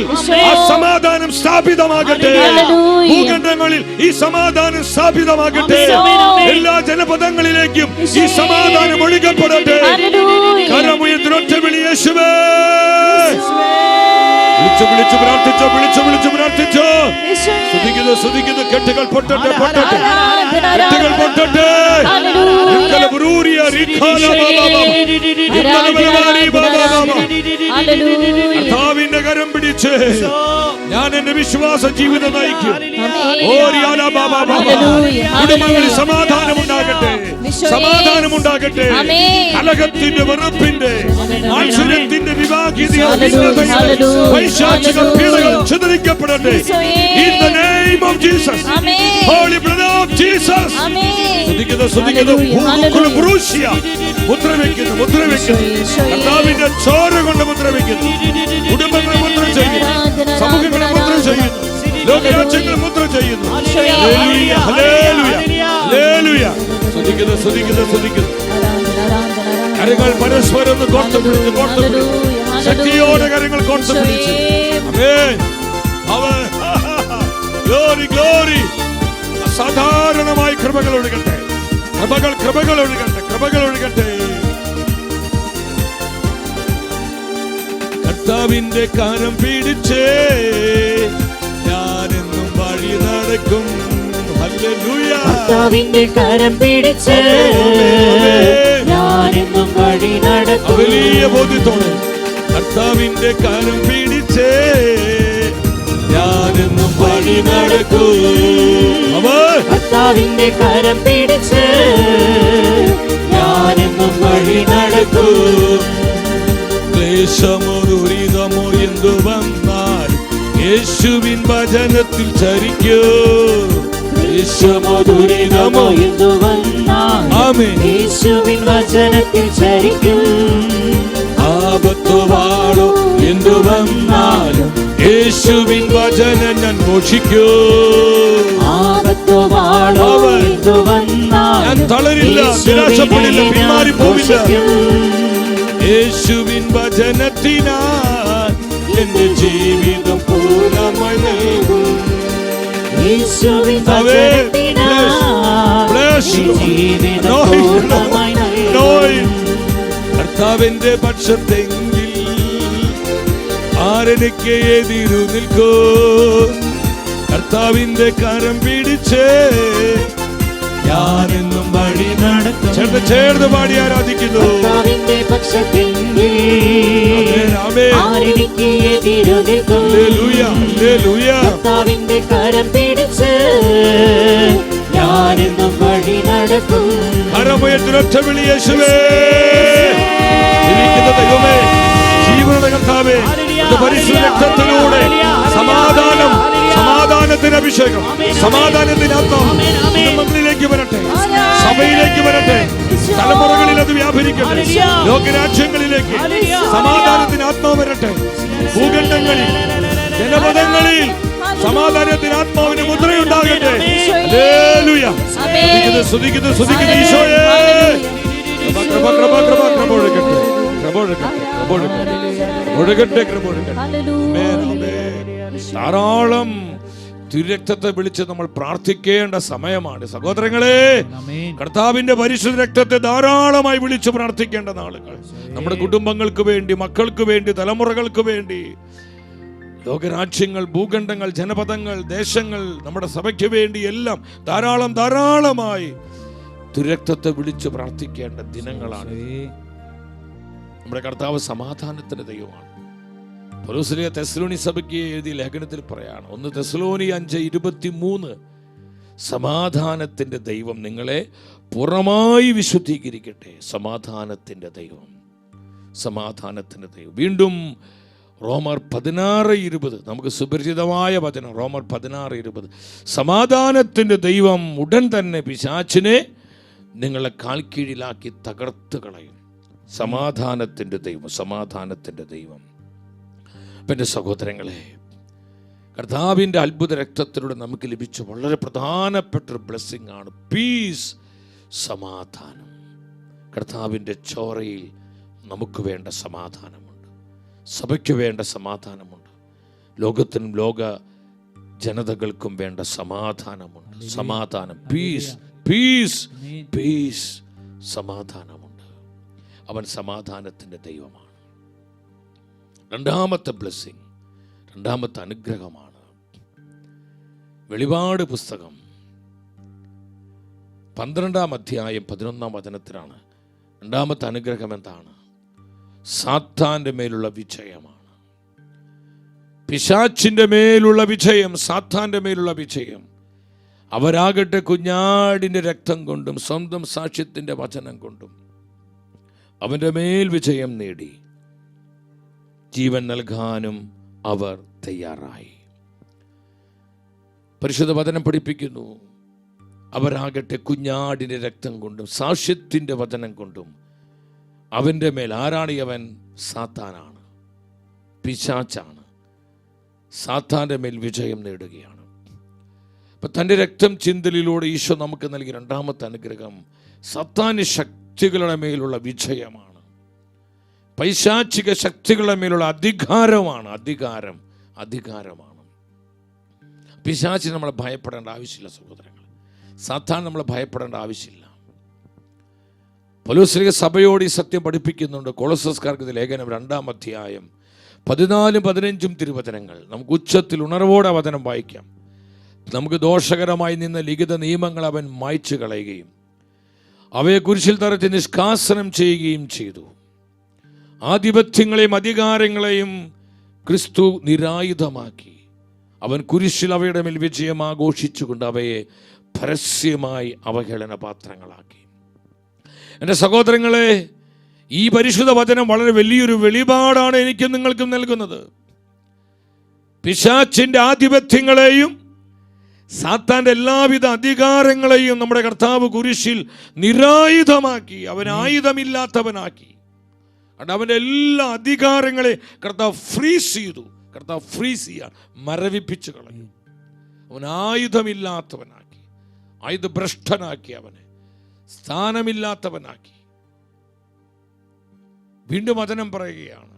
ആ സമാധാനം സ്ഥാപിതമാകട്ടെ, ഭൂഖണ്ഡങ്ങളിൽ ഈ സമാധാനം സ്ഥാപിതമാകട്ടെ, എല്ലാ ജനപദങ്ങളിലേക്കും ഈ സമാധാനം ഒഴുകപ്പെടട്ടെ. കരമുയർത്തി വിളി യേശുവേ. വിളിച്ചു പ്രാർത്ഥിച്ചോ. സ്തുതിക്കുന്നു. കെട്ടുകൾ പൊട്ടട്ടെ. കെട്ടുകൾ പൊട്ടട്ടെ. കർത്താവിന്റെ കരം പിടിച്ച് ഞാൻ എന്റെ വിശ്വാസ ജീവിതം നയിക്കും. കുടുംബങ്ങളിൽ സമാധാനമുണ്ടാകട്ടെ, സമാധാനമുണ്ടാകട്ടെ. കലഹത്തിന്റെ, വെറുപ്പിന്റെ, ആശ്ചര്യത്തിന്റെ, പൈശാചിക പീഡകൾ ചിതറിക്കപ്പെടട്ടെ. In the name of Jesus, Holy blood of Jesus. മുദ്രവെക്കുന്നു, മുദ്രവെക്കുന്നു. കർത്താവിന്റെ ചോര കൊണ്ട് മുദ്രവെക്കുന്നു. കുടുംബങ്ങളെ മുദ്ര ചെയ്യുന്നു, സമൂഹങ്ങളെ മുദ്ര ചെയ്യുന്നു, ലോകരാജ്യങ്ങളെ മുദ്ര ചെയ്യുന്നു. കരങ്ങൾ പരസ്പരം കോർത്തുപിടിച്ച്, കോർത്തുപിടിച്ച്, ശക്തിയോടെ കരങ്ങൾ കോർത്തുപിടിച്ച്. Glory, glory. അസാധാരണമായി കൃപകൾ ഒഴുകട്ടെ, കൃപകൾ, കൃപകൾ ഒഴുകട്ടെ, കൃപകൾ ഒഴുകട്ടെ. കർത്താവിന്റെ കരം പിടിച്ചേ ഞാനെന്നും വഴി നടക്കും. ഹല്ലേലൂയ. കർത്താവിന്റെ കരം പിടിച്ചേ ഞാനെന്നും വഴി നടക്കും. വലിയ ബോധ്യത്തോടെ കർത്താവിന്റെ കരം പിടിച്ചേ ഞാനെന്നും വഴി നടക്കും. കർത്താവിന്റെ കരം പിടിച്ച് ഞാനെന്നും വഴി നടക്കും. ക്ലേശമോ ദുരിതമോ എന്തു വന്നാൽ യേശുവിൻ വചനത്തിൽ ചരിക്കൂ. ക്ലേശമോ ദുരിതമോ എന്തു വന്നാൽ യേശുവിൻ വചനത്തിൽ ചരിക്കും. ആപത്തോ വാളോ എന്തു വന്നാലും യേശുവിൻ വചനം ഞാൻ ഘോഷിക്കൂ. ഞാൻ തളരില്ല, നിരാശപ്പെടില്ല, പിന്മാറി പോവില്ല. യേശുവിൻ വചനത്തിനാൽ എന്റെ ജീവിതം പൂർണ്ണമായി നൽകും. കർത്താവിന്റെ പക്ഷത്തെങ്കിൽ ആരെനിക്ക് എതിരു നിൽക്കോ. കർത്താവിന്റെ കരം പിടിച്ച് ഞാനെന്നും വഴി നടക്കും. ചേർന്ന് പാടി ആരാധിക്കുന്നു. കർത്താവിന്റെ പക്ഷത്തെങ്കിൽ ആരെനിക്ക് എതിരു നിൽക്കോ. Hallelujah, hallelujah. കർത്താവിന്റെ കരം പിടിച്ച് ഞാനെന്നും വഴി നടക്കും. കരമുയർത്തി വിളി യേശുവേ. ജീവിക്കുന്ന ദൈവമേ, ജീവനുടെ കർത്താവേ, പരിശുദ്ധ രക്തത്തിലൂടെ സമാധാനം, സമാധാനത്തിന് അഭിഷേകം, സമാധാനത്തിന് ആത്മാവ് കുടുംബങ്ങളിലേക്ക് വരട്ടെ, സഭയിലേക്ക് വരട്ടെ, തലമുറകളിൽ അത് വ്യാപരിക്കട്ടെ, ലോകരാജ്യങ്ങളിലേക്ക് സമാധാനത്തിന് ആത്മാവ് വരട്ടെ. ഭൂഖണ്ഡങ്ങളിൽ, ജനപദങ്ങളിൽ സമാധാനത്തിന് ആത്മാവിന് മുദ്രയുണ്ടാകട്ടെ. ഹല്ലേലൂയ. സ്തുതിക്കുന്നു, സ്തുതിക്കുന്നു ഈശോയേ. കൃപ, കൃപ, കൃപ, കൃപ ഒഴുകട്ടെ, കൃപ ഒഴുകട്ടെ, കൃപ ഒഴുകട്ടെ, ഒഴുകട്ടെ, കൃപ ഒഴുകട്ടെ. ധാരാളം തിരുരക്തത്തെ വിളിച്ച് നമ്മൾ പ്രാർത്ഥിക്കേണ്ട സമയമാണ് സഹോദരങ്ങളെ. കർത്താവിന്റെ പരിശുദ്ധ രക്തത്തെ ധാരാളമായി വിളിച്ച് പ്രാർത്ഥിക്കേണ്ട നാളുകൾ. നമ്മുടെ കുടുംബങ്ങൾക്ക് വേണ്ടി, മക്കൾക്ക് വേണ്ടി, തലമുറകൾക്ക് വേണ്ടി, ലോകരാജ്യങ്ങൾ, ഭൂഖണ്ഡങ്ങൾ, ജനപദങ്ങൾ, ദേശങ്ങൾ, നമ്മുടെ സഭയ്ക്ക് വേണ്ടി എല്ലാം ധാരാളം ധാരാളമായി തിരുരക്തത്തെ വിളിച്ച് പ്രാർത്ഥിക്കേണ്ട ദിനങ്ങളാണ്. നമ്മുടെ കർത്താവ് സമാധാനത്തിന്റെ ദൈവമാണ്. പൗലോസ് തെസ്സലോനി സഭയ്ക്ക് എഴുതിയ ലേഖനത്തിൽ പറയാണ്, 1 തെസ്സലോനി 5:23, സമാധാനത്തിന്റെ ദൈവം നിങ്ങളെ പൂർണ്ണമായി വിശുദ്ധീകരിക്കട്ടെ. സമാധാനത്തിന്റെ ദൈവം, സമാധാനത്തിന്റെ ദൈവം. വീണ്ടും റോമർ 16:20, നമുക്ക് സുപരിചിതമായ വചനം. റോമർ 16:20, സമാധാനത്തിന്റെ ദൈവം ഉടൻ തന്നെ പിശാചിനെ നിങ്ങളെ കാൽക്കീഴിലാക്കി തകർത്ത് കളയും. സമാധാനത്തിന്റെ ദൈവം, സമാധാനത്തിന്റെ ദൈവം. എൻ്റെ സഹോദരങ്ങളെ, കർത്താവിൻ്റെ അത്ഭുത രക്തത്തിലൂടെ നമുക്ക് ലഭിച്ച വളരെ പ്രധാനപ്പെട്ടൊരു ബ്ലെസ്സിങ് ആണ് പീസ്, സമാധാനം. കർത്താവിൻ്റെ ചോരയിൽ നമുക്ക് വേണ്ട സമാധാനമുണ്ട്, സഭയ്ക്ക് വേണ്ട സമാധാനമുണ്ട്, ലോകത്തിനും ലോക ജനതകൾക്കും വേണ്ട സമാധാനമുണ്ട്. സമാധാനം, പീസ്, പീസ്, പീസ്, സമാധാനമുണ്ട്. അവൻ സമാധാനത്തിൻ്റെ ദൈവമാണ്. രണ്ടാമത്തെ ബ്ലെസ്സിങ്, രണ്ടാമത്തെ അനുഗ്രഹമാണ് വെളിപാട് പുസ്തകം 12-ാം അധ്യായം 11-ാം വചനത്തിലാണ്. രണ്ടാമത്തെ അനുഗ്രഹം എന്താണ്? സാത്താൻ്റെ മേലുള്ള വിജയമാണ്. പിശാച്ചിൻ്റെ മേലുള്ള വിജയം, സാത്താൻ്റെ മേലുള്ള വിജയം, അവരാകട്ടെ കുഞ്ഞാടിൻ്റെ രക്തം കൊണ്ടും സ്വന്തം സാക്ഷ്യത്തിൻ്റെ വചനം കൊണ്ടും അവൻ്റെ മേൽ വിജയം നേടി ജീവൻ നൽകാനും അവർ തയ്യാറായി. പരിശുദ്ധ വചനം പഠിപ്പിക്കുന്നു, അവരാകട്ടെ കുഞ്ഞാടിൻ്റെ രക്തം കൊണ്ടും സാക്ഷ്യത്തിൻ്റെ വചനം കൊണ്ടും അവൻ്റെ മേൽ, ആരാണ് അവൻ? സാത്താനാണ്, പിശാച്ചാണ്. സാത്താൻ്റെ മേൽ വിജയം നേടുകയാണ്. അപ്പം തൻ്റെ രക്തം ചിന്തലിലൂടെ ഈശോ നമുക്ക് നൽകിയ രണ്ടാമത്തെ അനുഗ്രഹം സാത്താന്യ ശക്തികളുടെ മേലുള്ള വിജയമാണ്. പൈശാചിക ശക്തികളുടെ മേലുള്ള അധികാരമാണ്. അധികാരമാണ്. പിശാചിന് നമ്മളെ ഭയപ്പെടേണ്ട ആവശ്യമില്ല സഹോദരങ്ങൾ. സാത്താൻ നമ്മളെ ഭയപ്പെടേണ്ട ആവശ്യമില്ല. പൗലോസ് സഭയോട് ഈ സത്യം പഠിപ്പിക്കുന്നുണ്ട്. കൊളോസ്യർക്കാർക്ക് ലേഖനം 2-ാം അധ്യായം 14-15 തിരുവചനങ്ങൾ. നമുക്ക് ഉച്ചത്തിൽ ഉണർവോടെ വചനം വായിക്കാം. നമുക്ക് ദോഷകരമായി നിന്ന ലിഖിത നിയമങ്ങൾ അവൻ മായ്ച്ചു കളയുകയും അവയെ കുരിശിൽ തറച്ച് നിഷ്കാസനം ചെയ്യുകയും ചെയ്തു. ആധിപത്യങ്ങളെയും അധികാരങ്ങളെയും ക്രിസ്തു നിരായുധമാക്കി. അവൻ കുരിശിൽ അവയുടെ മേൽ വിജയം ആഘോഷിച്ചുകൊണ്ട് അവയെ പരസ്യമായി അവഹേളന പാത്രങ്ങളാക്കി. എൻ്റെ സഹോദരങ്ങളെ, ഈ പരിശുദ്ധ വചനം വളരെ വലിയൊരു വെളിപാടാണ് എനിക്കും നിങ്ങൾക്കും നൽകുന്നത്. പിശാചിൻ്റെ ആധിപത്യങ്ങളെയും സാത്താൻ്റെ എല്ലാവിധ അധികാരങ്ങളെയും നമ്മുടെ കർത്താവ് കുരിശിൽ നിരായുധമാക്കി. അവൻ ആയുധമില്ലാത്തവനാക്കി. അവൻ്റെ എല്ലാ അധികാരങ്ങളെ കർത്താവ് ഫ്രീസ് ചെയ്തു. കർത്താവ് ഫ്രീസ് ചെയ്യാൻ, മരവിപ്പിച്ചു കളഞ്ഞു. അവൻ ആയുധമില്ലാത്തവനാക്കി, ആയുധഭ്രഷ്ടനാക്കി, അവനെ സ്ഥാനമില്ലാത്തവനാക്കി. വീണ്ടും വചനം പറയുകയാണ്,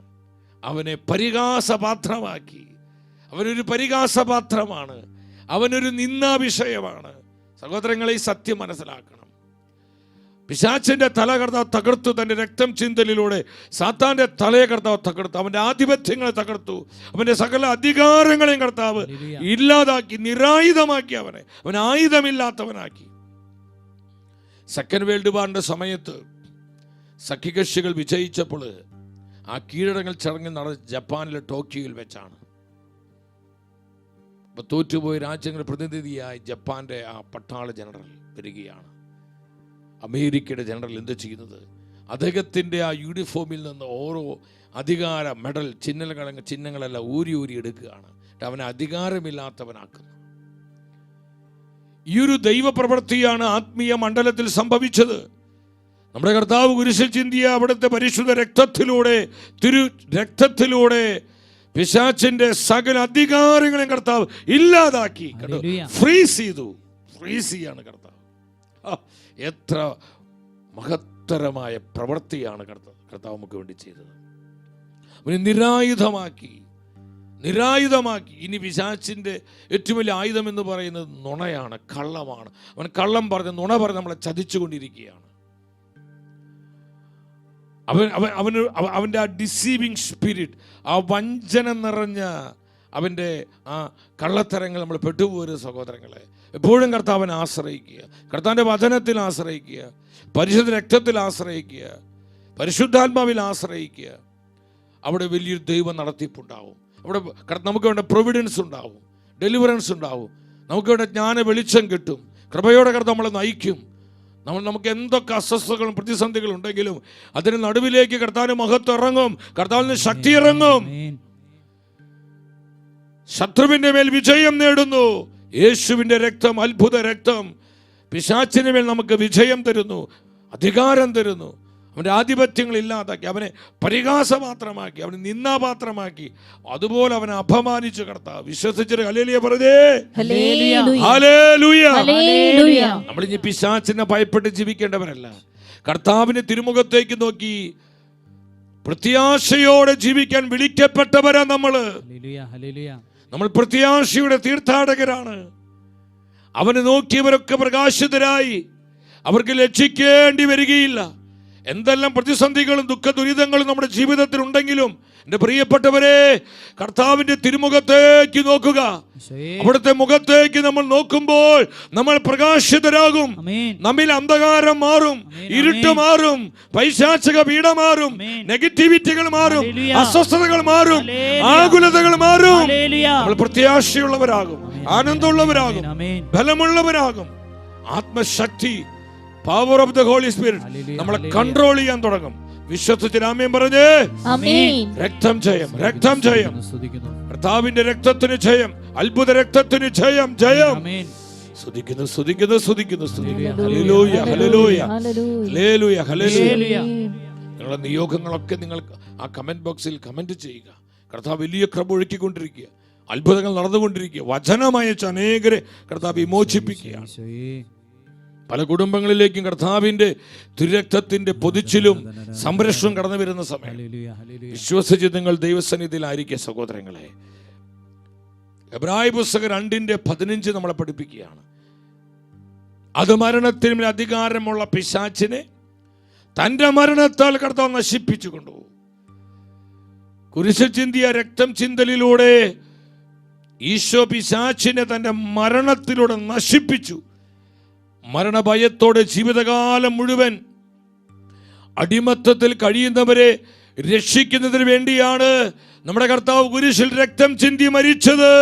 അവനെ പരിഹാസപാത്രമാക്കി. അവനൊരു പരിഹാസപാത്രമാണ്, അവനൊരു നിന്ദാവിഷയമാണ്. സഹോദരങ്ങളെ, ഈ സത്യം മനസ്സിലാക്കണം. പിശാചിന്റെ തല കർത്താവ് തകർത്തു. തൻ്റെ രക്തം ചിന്തലിലൂടെ സാത്താന്റെ തലയെ കർത്താവ് തകർത്തു. അവൻ്റെ ആധിപത്യങ്ങളെ തകർത്തു. അവൻ്റെ സകല അധികാരങ്ങളെയും കർത്താവ് ഇല്ലാതാക്കി, നിരായുധമാക്കി. അവൻ ആയുധമില്ലാത്തവനാക്കി. സെക്കൻഡ് വേൾഡ് വാറിന്റെ സമയത്ത് സഖ്യകക്ഷികൾ വിജയിച്ചപ്പോൾ ആ കീഴടങ്ങൽ ചടങ്ങ് നടന്ന ജപ്പാനിലെ ടോക്കിയോയിൽ വെച്ചാണ്. അപ്പോൾ തോറ്റുപോയ രാജ്യങ്ങളുടെ പ്രതിനിധിയായി ജപ്പാന്റെ ആ പട്ടാള ജനറൽ വരികയാണ്. അമേരിക്കയുടെ ജനറൽ എന്ത് ചെയ്യുന്നത്? അദ്ദേഹത്തിൻ്റെ ആ യൂണിഫോമിൽ നിന്ന് ഓരോ അധികാര മെഡൽ ചിഹ്നങ്ങളെല്ലാം ഊരി എടുക്കുകയാണ്. അവനെ അധികാരമില്ലാത്തവനാക്കുന്നു. ഈ ഒരു ദൈവപ്രവൃത്തിയാണ് ആത്മീയ മണ്ഡലത്തിൽ സംഭവിച്ചത്. നമ്മുടെ കർത്താവ് കുരിശിൽ ചിന്തിയ അവിടുത്തെ പരിശുദ്ധ രക്തത്തിലൂടെ പിശാചിന്റെ സകല അധികാരങ്ങളെയും കർത്താവ് ഇല്ലാതാക്കി, ഫ്രീസ് ചെയ്തു. ഫ്രീസ് ചെയ്യാണ് കർത്താവ്. എത്ര മഹത്തരമായ പ്രവൃത്തിയാണ് കർത്താവ് നമുക്ക് വേണ്ടി ചെയ്തത്. അവനെ നിരായുധമാക്കി. ഇനി പിശാചിന്റെ ഏറ്റവും വലിയ ആയുധം എന്ന് പറയുന്നത് നുണയാണ്, കള്ളമാണ്. അവൻ കള്ളം പറഞ്ഞ്, നുണ പറഞ്ഞ് നമ്മളെ ചതിച്ചുകൊണ്ടിരിക്കുകയാണ്. അവൻ്റെ ആ ഡിസീവിങ് സ്പിരിറ്റ്, ആ വഞ്ചന നിറഞ്ഞ അവൻ്റെ ആ കള്ളത്തരങ്ങൾ നമ്മൾ പെട്ടുപോരുന്ന സഹോദരങ്ങളെ. എപ്പോഴും കർത്താവിനെ ആശ്രയിക്കുക, കർത്താവിൻ്റെ വചനത്തിൽ ആശ്രയിക്കുക, പരിശുദ്ധ രക്തത്തിൽ ആശ്രയിക്കുക, പരിശുദ്ധാത്മാവിൽ ആശ്രയിക്കുക. അവിടെ വലിയൊരു ദൈവ നടത്തിപ്പുണ്ടാവും. അവിടെ നമുക്ക് വേണ്ട പ്രൊവിഡൻസ് ഉണ്ടാവും, ഡെലിവറൻസ് ഉണ്ടാവും. നമുക്ക് വേണ്ട ജ്ഞാന വെളിച്ചം കിട്ടും. കൃപയോടെ കർത്താവ് നമ്മളെ നയിക്കും. നമുക്ക് എന്തൊക്കെ അസ്വസ്ഥതകളും പ്രതിസന്ധികളും ഉണ്ടെങ്കിലും അതിന് നടുവിലേക്ക് കർത്താവിന്റെ മഹത്വം ഇറങ്ങും, കർത്താവിന് ശക്തി ഇറങ്ങും. ശത്രുവിന്റെ മേൽ വിജയം നേടുന്നു. യേശുവിന്റെ രക്തം, അത്ഭുത രക്തം, പിശാചിന് മേൽ നമുക്ക് വിജയം തരുന്നു, അധികാരം തരുന്നു. അവൻ്റെ ആധിപത്യങ്ങൾ ഇല്ലാതാക്കി, അവനെ പരിഹാസപാത്രമാക്കി, അവനെ നിന്ദാപാത്രമാക്കി. അതുപോലെ അവനെ അപമാനിച്ചു കർത്താവ്. വിശ്വസിച്ചൊരു ഹല്ലേലൂയ പറഞ്ഞേ. ഹല്ലേലൂയ. നമ്മളിനി പിശാചിനെ ഭയപ്പെട്ട് ജീവിക്കേണ്ടവരല്ല. കർത്താവിന്റെ തിരുമുഖത്തേക്ക് നോക്കി പ്രത്യാശയോടെ ജീവിക്കാൻ വിളിക്കപ്പെട്ടവരാ നമ്മൾ പ്രത്യാശയുടെ തീർത്ഥാടകരാണ്. അവനെ നോക്കിയവരൊക്കെ പ്രകാശിതരായി. അവർക്ക് ലക്ഷിക്കേണ്ടി വരികയില്ല. എന്തെല്ലാം പ്രതിസന്ധികളും ദുഃഖ ദുരിതങ്ങളും നമ്മുടെ ജീവിതത്തിൽ ഉണ്ടെങ്കിലും എൻ്റെ പ്രിയപ്പെട്ടവരെ, കർത്താവിന്റെ തിരുമുഖത്തേക്ക് നോക്കുക. അവിടുത്തെ മുഖത്തേക്ക് നമ്മൾ നോക്കുമ്പോൾ നമ്മൾ പ്രകാശിതരാകും. നമ്മിൽ അന്ധകാരം മാറും, ഇരുട്ട് മാറും, പൈശാചിക പീഡ മാറും, നെഗറ്റിവിറ്റികൾ മാറും, അസ്വസ്ഥതകൾ മാറും, ആകുലതകൾ മാറും. നമ്മൾ പ്രത്യാശയുള്ളവരാകും, ആനന്ദമുള്ളവരാകും, ബലമുള്ളവരാകും. ആത്മശക്തി, power of the holy spirit control കൺട്രോൾ ചെയ്യാൻ തുടങ്ങും. വിശ്വസിച്ച് ആമേൻ പറഞ്ഞേ. രക്തം ജയം, രക്തം ജയം, കർത്താവിന്റെ രക്തത്തിന് ജയം, അത്ഭുത രക്തത്തിന് ജയം, ജയം. സ്തുതിക്കുന്നു, സ്തുതിക്കുന്നു, സ്തുതിക്കുന്നു, സ്തുതിക്കുന്നു. Hallelujah, hallelujah, hallelujah, hallelujah. നിങ്ങളുടെ നിയോഗങ്ങളൊക്കെ നിങ്ങൾ ആ കമന്റ് ബോക്സിൽ കമന്റ് ചെയ്യുക. കർത്താവ് വലിയ കൃപ ഒഴുക്കിക്കൊണ്ടിരിക്കുക, അത്ഭുതങ്ങൾ നടന്നുകൊണ്ടിരിക്കുക. വചനമയച്ച് അനേകരെ കർത്താവ് വിമോചിപ്പിക്കുകയാണ്. പല കുടുംബങ്ങളിലേക്കും കർത്താവിന്റെ തിരുരക്തത്തിന്റെ പൊതിച്ചിലും സംരക്ഷണം കടന്നു വരുന്ന സമയം വിശ്വസിച്ച് നിങ്ങൾ ദൈവസന്നിധിയിലായിരിക്കുക സഹോദരങ്ങളെ. എബ്രായ പുസ്തകം 2:15 നമ്മളെ പഠിപ്പിക്കുകയാണ്. അത് മരണത്തിന് അധികാരമുള്ള പിശാചിനെ തന്റെ മരണത്താൽ കർത്താവ് നശിപ്പിച്ചു കൊണ്ടുപോകും. കുരിശിൽ ചിന്തിയ രക്തം ചിന്തലിലൂടെ ഈശോ പിശാചിനെ തന്റെ മരണത്തിലൂടെ നശിപ്പിച്ചു. മരണഭയത്തോടെ ജീവിതകാലം മുഴുവൻ അടിമത്തത്തിൽ കഴിയുന്നവരെ രക്ഷിക്കുന്നതിന് വേണ്ടിയാണ് നമ്മുടെ കർത്താവ് കുരിശിൽ രക്തം ചിന്തി മരിച്ചത്.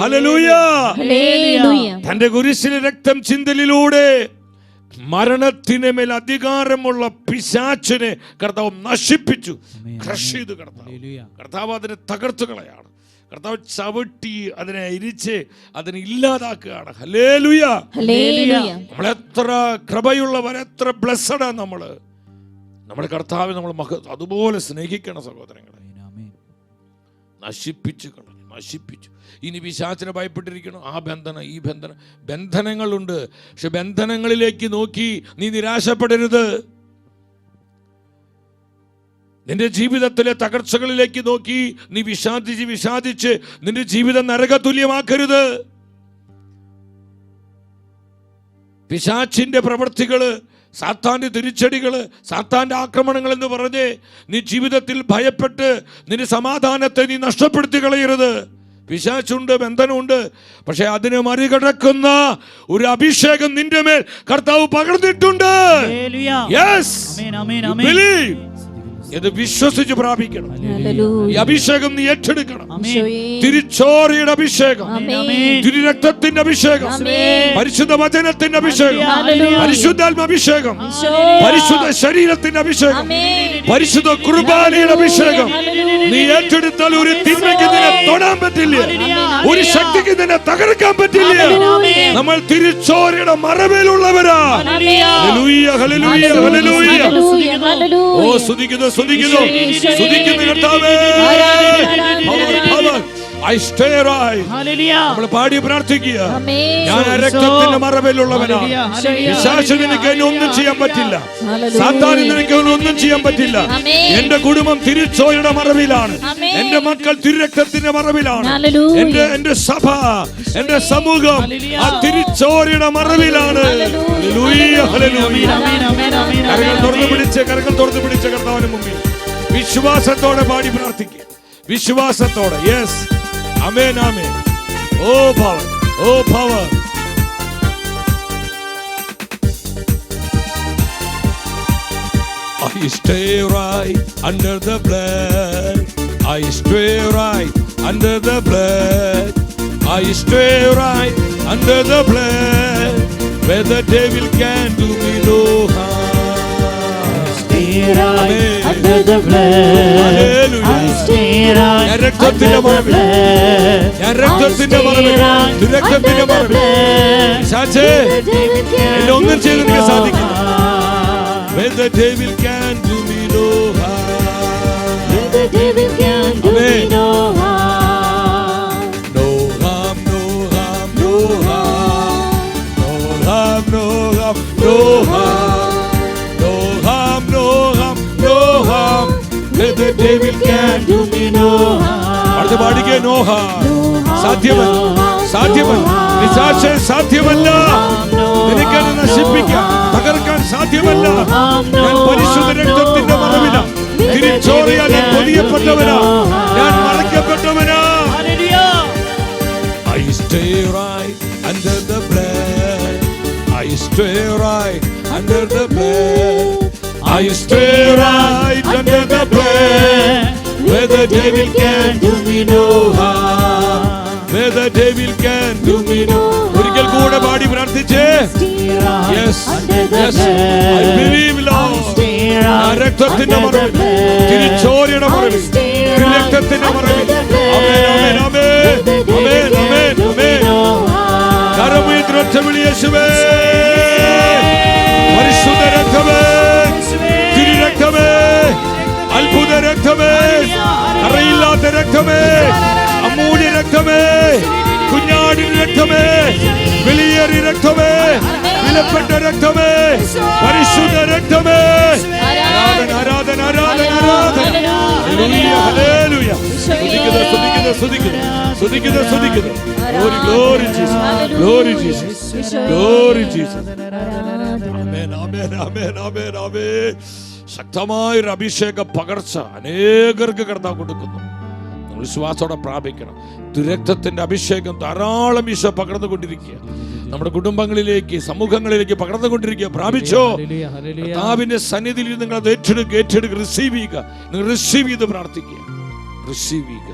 ഹല്ലേലൂയ. തന്റെ കുരിശിൽ രക്തം ചിന്തലിലൂടെ മരണത്തിന് മേൽ അധികാരമുള്ള പിശാചിനെ കർത്താവ് നശിപ്പിച്ചു, ക്രഷ് ചെയ്തു. കർത്താവ് അതിനെ തകർത്തു കളയാണ്. കർത്താവ് ചവിട്ടി അതിനെ ഇരിച്ച് അതിനെ ഇല്ലാതാക്കുകയാണ്. ഹല്ലേലൂയ. നമ്മൾ എത്ര കൃപയുള്ളവർ, എത്ര ബ്ലെസ്സഡാ നമ്മള്. നമ്മുടെ കർത്താവ് നമ്മൾ അതുപോലെ സ്നേഹിക്കണം സഹോദരങ്ങളെ. നശിപ്പിച്ചു കളഞ്ഞു, നശിപ്പിച്ചു. ഇനി പിശാചിനെ ഭയപ്പെട്ടിരിക്കണം. ആ ബന്ധനം, ഈ ബന്ധനം, ബന്ധനങ്ങളുണ്ട്. പക്ഷെ ബന്ധനങ്ങളിലേക്ക് നോക്കി നീ നിരാശപ്പെടരുത്. നിന്റെ ജീവിതത്തിലെ തകർച്ചകളിലേക്ക് നോക്കി നീ വിഷാദിച്ച് നിന്റെ ജീവിതം നരകതുല്യമാക്കരുത്. പിശാചിന്റെ പ്രവൃത്തികള്, സാത്താന്റെ തിരിച്ചടികള്, സാത്താന്റെ ആക്രമണങ്ങൾ എന്ന് പറഞ്ഞ് നീ ജീവിതത്തിൽ ഭയപ്പെട്ട് നിന്റെ സമാധാനത്തെ നീ നഷ്ടപ്പെടുത്തി കളയരുത്. പിശാചുണ്ട്, ബന്ധനമുണ്ട്, പക്ഷെ അതിനെ മറികടക്കുന്ന ഒരു അഭിഷേകം നിന്റെ മേൽ കർത്താവ് പകർന്നിട്ടുണ്ട്. ഇത് വിശ്വസിച്ച് പ്രാപിക്കണം. ഈ അഭിഷേകം നീ ഏറ്റെടുക്കണം. തിരുച്ചോരയുടെ അഭിഷേകം, തിരുരക്തത്തിന്റെ അഭിഷേകം, പരിശുദ്ധ വചനത്തിന്റെ അഭിഷേകം, പരിശുദ്ധാത്മ അഭിഷേകം, പരിശുദ്ധ ശരീരത്തിന്റെ അഭിഷേകം, പരിശുദ്ധ കുർബാനയുടെ അഭിഷേകം നീ ഏറ്റെടുത്താൽ ഒരു തിന്മയ്ക്ക് നിന്നെ തൊടാൻ പറ്റില്ല, ഒരു ശക്തിക്ക് നിന്നെ തകർക്കാൻ പറ്റില്ല. നമ്മൾ തിരുച്ചോരയുടെ മറവിലുള്ളവരാ. Hallelujah, hallelujah, hallelujah. ഓ സ്തുതിക്കുന്നു, സ്തുതിക്കുന്നു, സ്തുതിക്കുന്നു കർത്താവേ. നമ്മൾ പാടി പ്രാർത്ഥിക്കുക. ഞാൻ രക്തത്തിന്റെ മറവിലുള്ളവനാണ്. പിശാചിന് എനിക്ക് ഒന്നും ചെയ്യാൻ പറ്റില്ല, സാത്താനിന് എനിക്ക് ഒന്നും ചെയ്യാൻ പറ്റില്ല. എന്റെ കുടുംബം തിരുച്ചോരയുടെ മറവിലാണ്, എന്റെ മക്കൾ തിരുരക്തത്തിന്റെ മറവിലാണ്, എന്റെ സഭ, എന്റെ സമൂഹം ആ തിരുച്ചോരയുടെ മറവിലാണ്. കരങ്ങൾ തുറന്നു പിടിച്ച് കർത്താവിന് മുമ്പിൽ വിശ്വാസത്തോടെ പാടി പ്രാർത്ഥിക്കുക. വിശ്വാസത്തോടെ. Yes, amen, amen. Oh power, oh power. I stay right under the blood. I stay right under the blood. I stay right under the blood, where the devil can do me no harm. Right under the blood. I stay right under the blood. രക്തത്തിന്റെ മറവിൽ, രക്തത്തിന്റെ മറവിൽ പിശാചേ എന്നെ ഒന്നും ചെയ്ത് എനിക്ക് സാധിക്കില്ല. Where the devil can do me no harm. Where the devil can do me no harm. No harm, no harm, no harm. No harm, no harm, no harm. No harm, no harm, no harm. Where the devil can do me no harm. അടുത്ത പാടിക്കേ. No harm. സാധ്യമല്ല, സാധ്യമല്ല, പിശാചേ സാധ്യമല്ല. നിനക്ക് നശിപ്പിക്കാൻ, തകർക്കാൻ സാധ്യമല്ല. സാധ്യമല്ല. ഞാൻ പരിശുദ്ധ രക്തത്തിന്റെ മറവില തിരിച്ചോറിയാൽ ഞാൻ പൊതിയപ്പെട്ടവനാ, ഞാൻ മറയ്ക്കപ്പെട്ടവനാ. I stay right under the blood. I stay right under the blood. I stay right under the blood. Where the devil can do me no harm. Where the devil can do me no harm. ഒരിക്കൽ കൂടെ പാടി പ്രാർത്ഥിച്ചേ. Yes, yes, I believe Lord. രക്തത്തിന്റെ മറവിൽ, തിരിച്ചോരയുടെ മറവിൽ, രക്തത്തിന്റെ മറവിൽ. ആമേൻ, ആമേൻ, ആമേൻ, ആമേൻ, ആമേൻ, ആമേൻ. കരമുയർത്തി വിളി യേശുവേ. പരിശുദ്ധ രക്തമേ, തിരുരക്തമേ, അത്ഭുത രക്തമേ, അറിയില്ലാത്ത രക്തമേ, അമൂല്യ രക്തമേ, കുഞ്ഞാടിന്റെ രക്തമേ, വിലയേറിയ രക്തമേ, വിലപ്പെട്ട രക്തമേ, പരിശുദ്ധ രക്തമേ. ആരാധന, ആരാധന, ആരാധന, ആരാധന. Hallelujah, hallelujah. സ്തുതിക്കുന്നു, സ്തുതിക്കുന്നു, സ്തുതിക്കുന്നു, സ്തുതിക്കുന്നു, സ്തുതിക്കുന്നു. Glory, glory Jesus, glory Jesus, glory Jesus. ആമേൻ, ആമേൻ, ആമേൻ, ആമേൻ, ആമേൻ. ശക്തമായൊരു അഭിഷേക പകർച്ച അനേകർക്ക് കർത്താവ് കൊടുക്കുന്നു. നമ്മൾ വിശ്വാസത്തോടെ പ്രാപിക്കണം. രക്തത്തിന്റെ അഭിഷേകം ധാരാളം ഈശോ പകർന്നുകൊണ്ടിരിക്കുക. നമ്മുടെ കുടുംബങ്ങളിലേക്ക്, സമൂഹങ്ങളിലേക്ക് പകർന്നുകൊണ്ടിരിക്കുക. പ്രാപിച്ചോ? കർത്താവിന്റെ സന്നിധിയിൽ നിങ്ങൾ അത് ഏറ്റെടുക്കുക, റിസീവ് ചെയ്യുക. നിങ്ങൾ റിസീവ് ചെയ്ത് പ്രാർത്ഥിക്കുക, റിസീവ് ചെയ്യുക.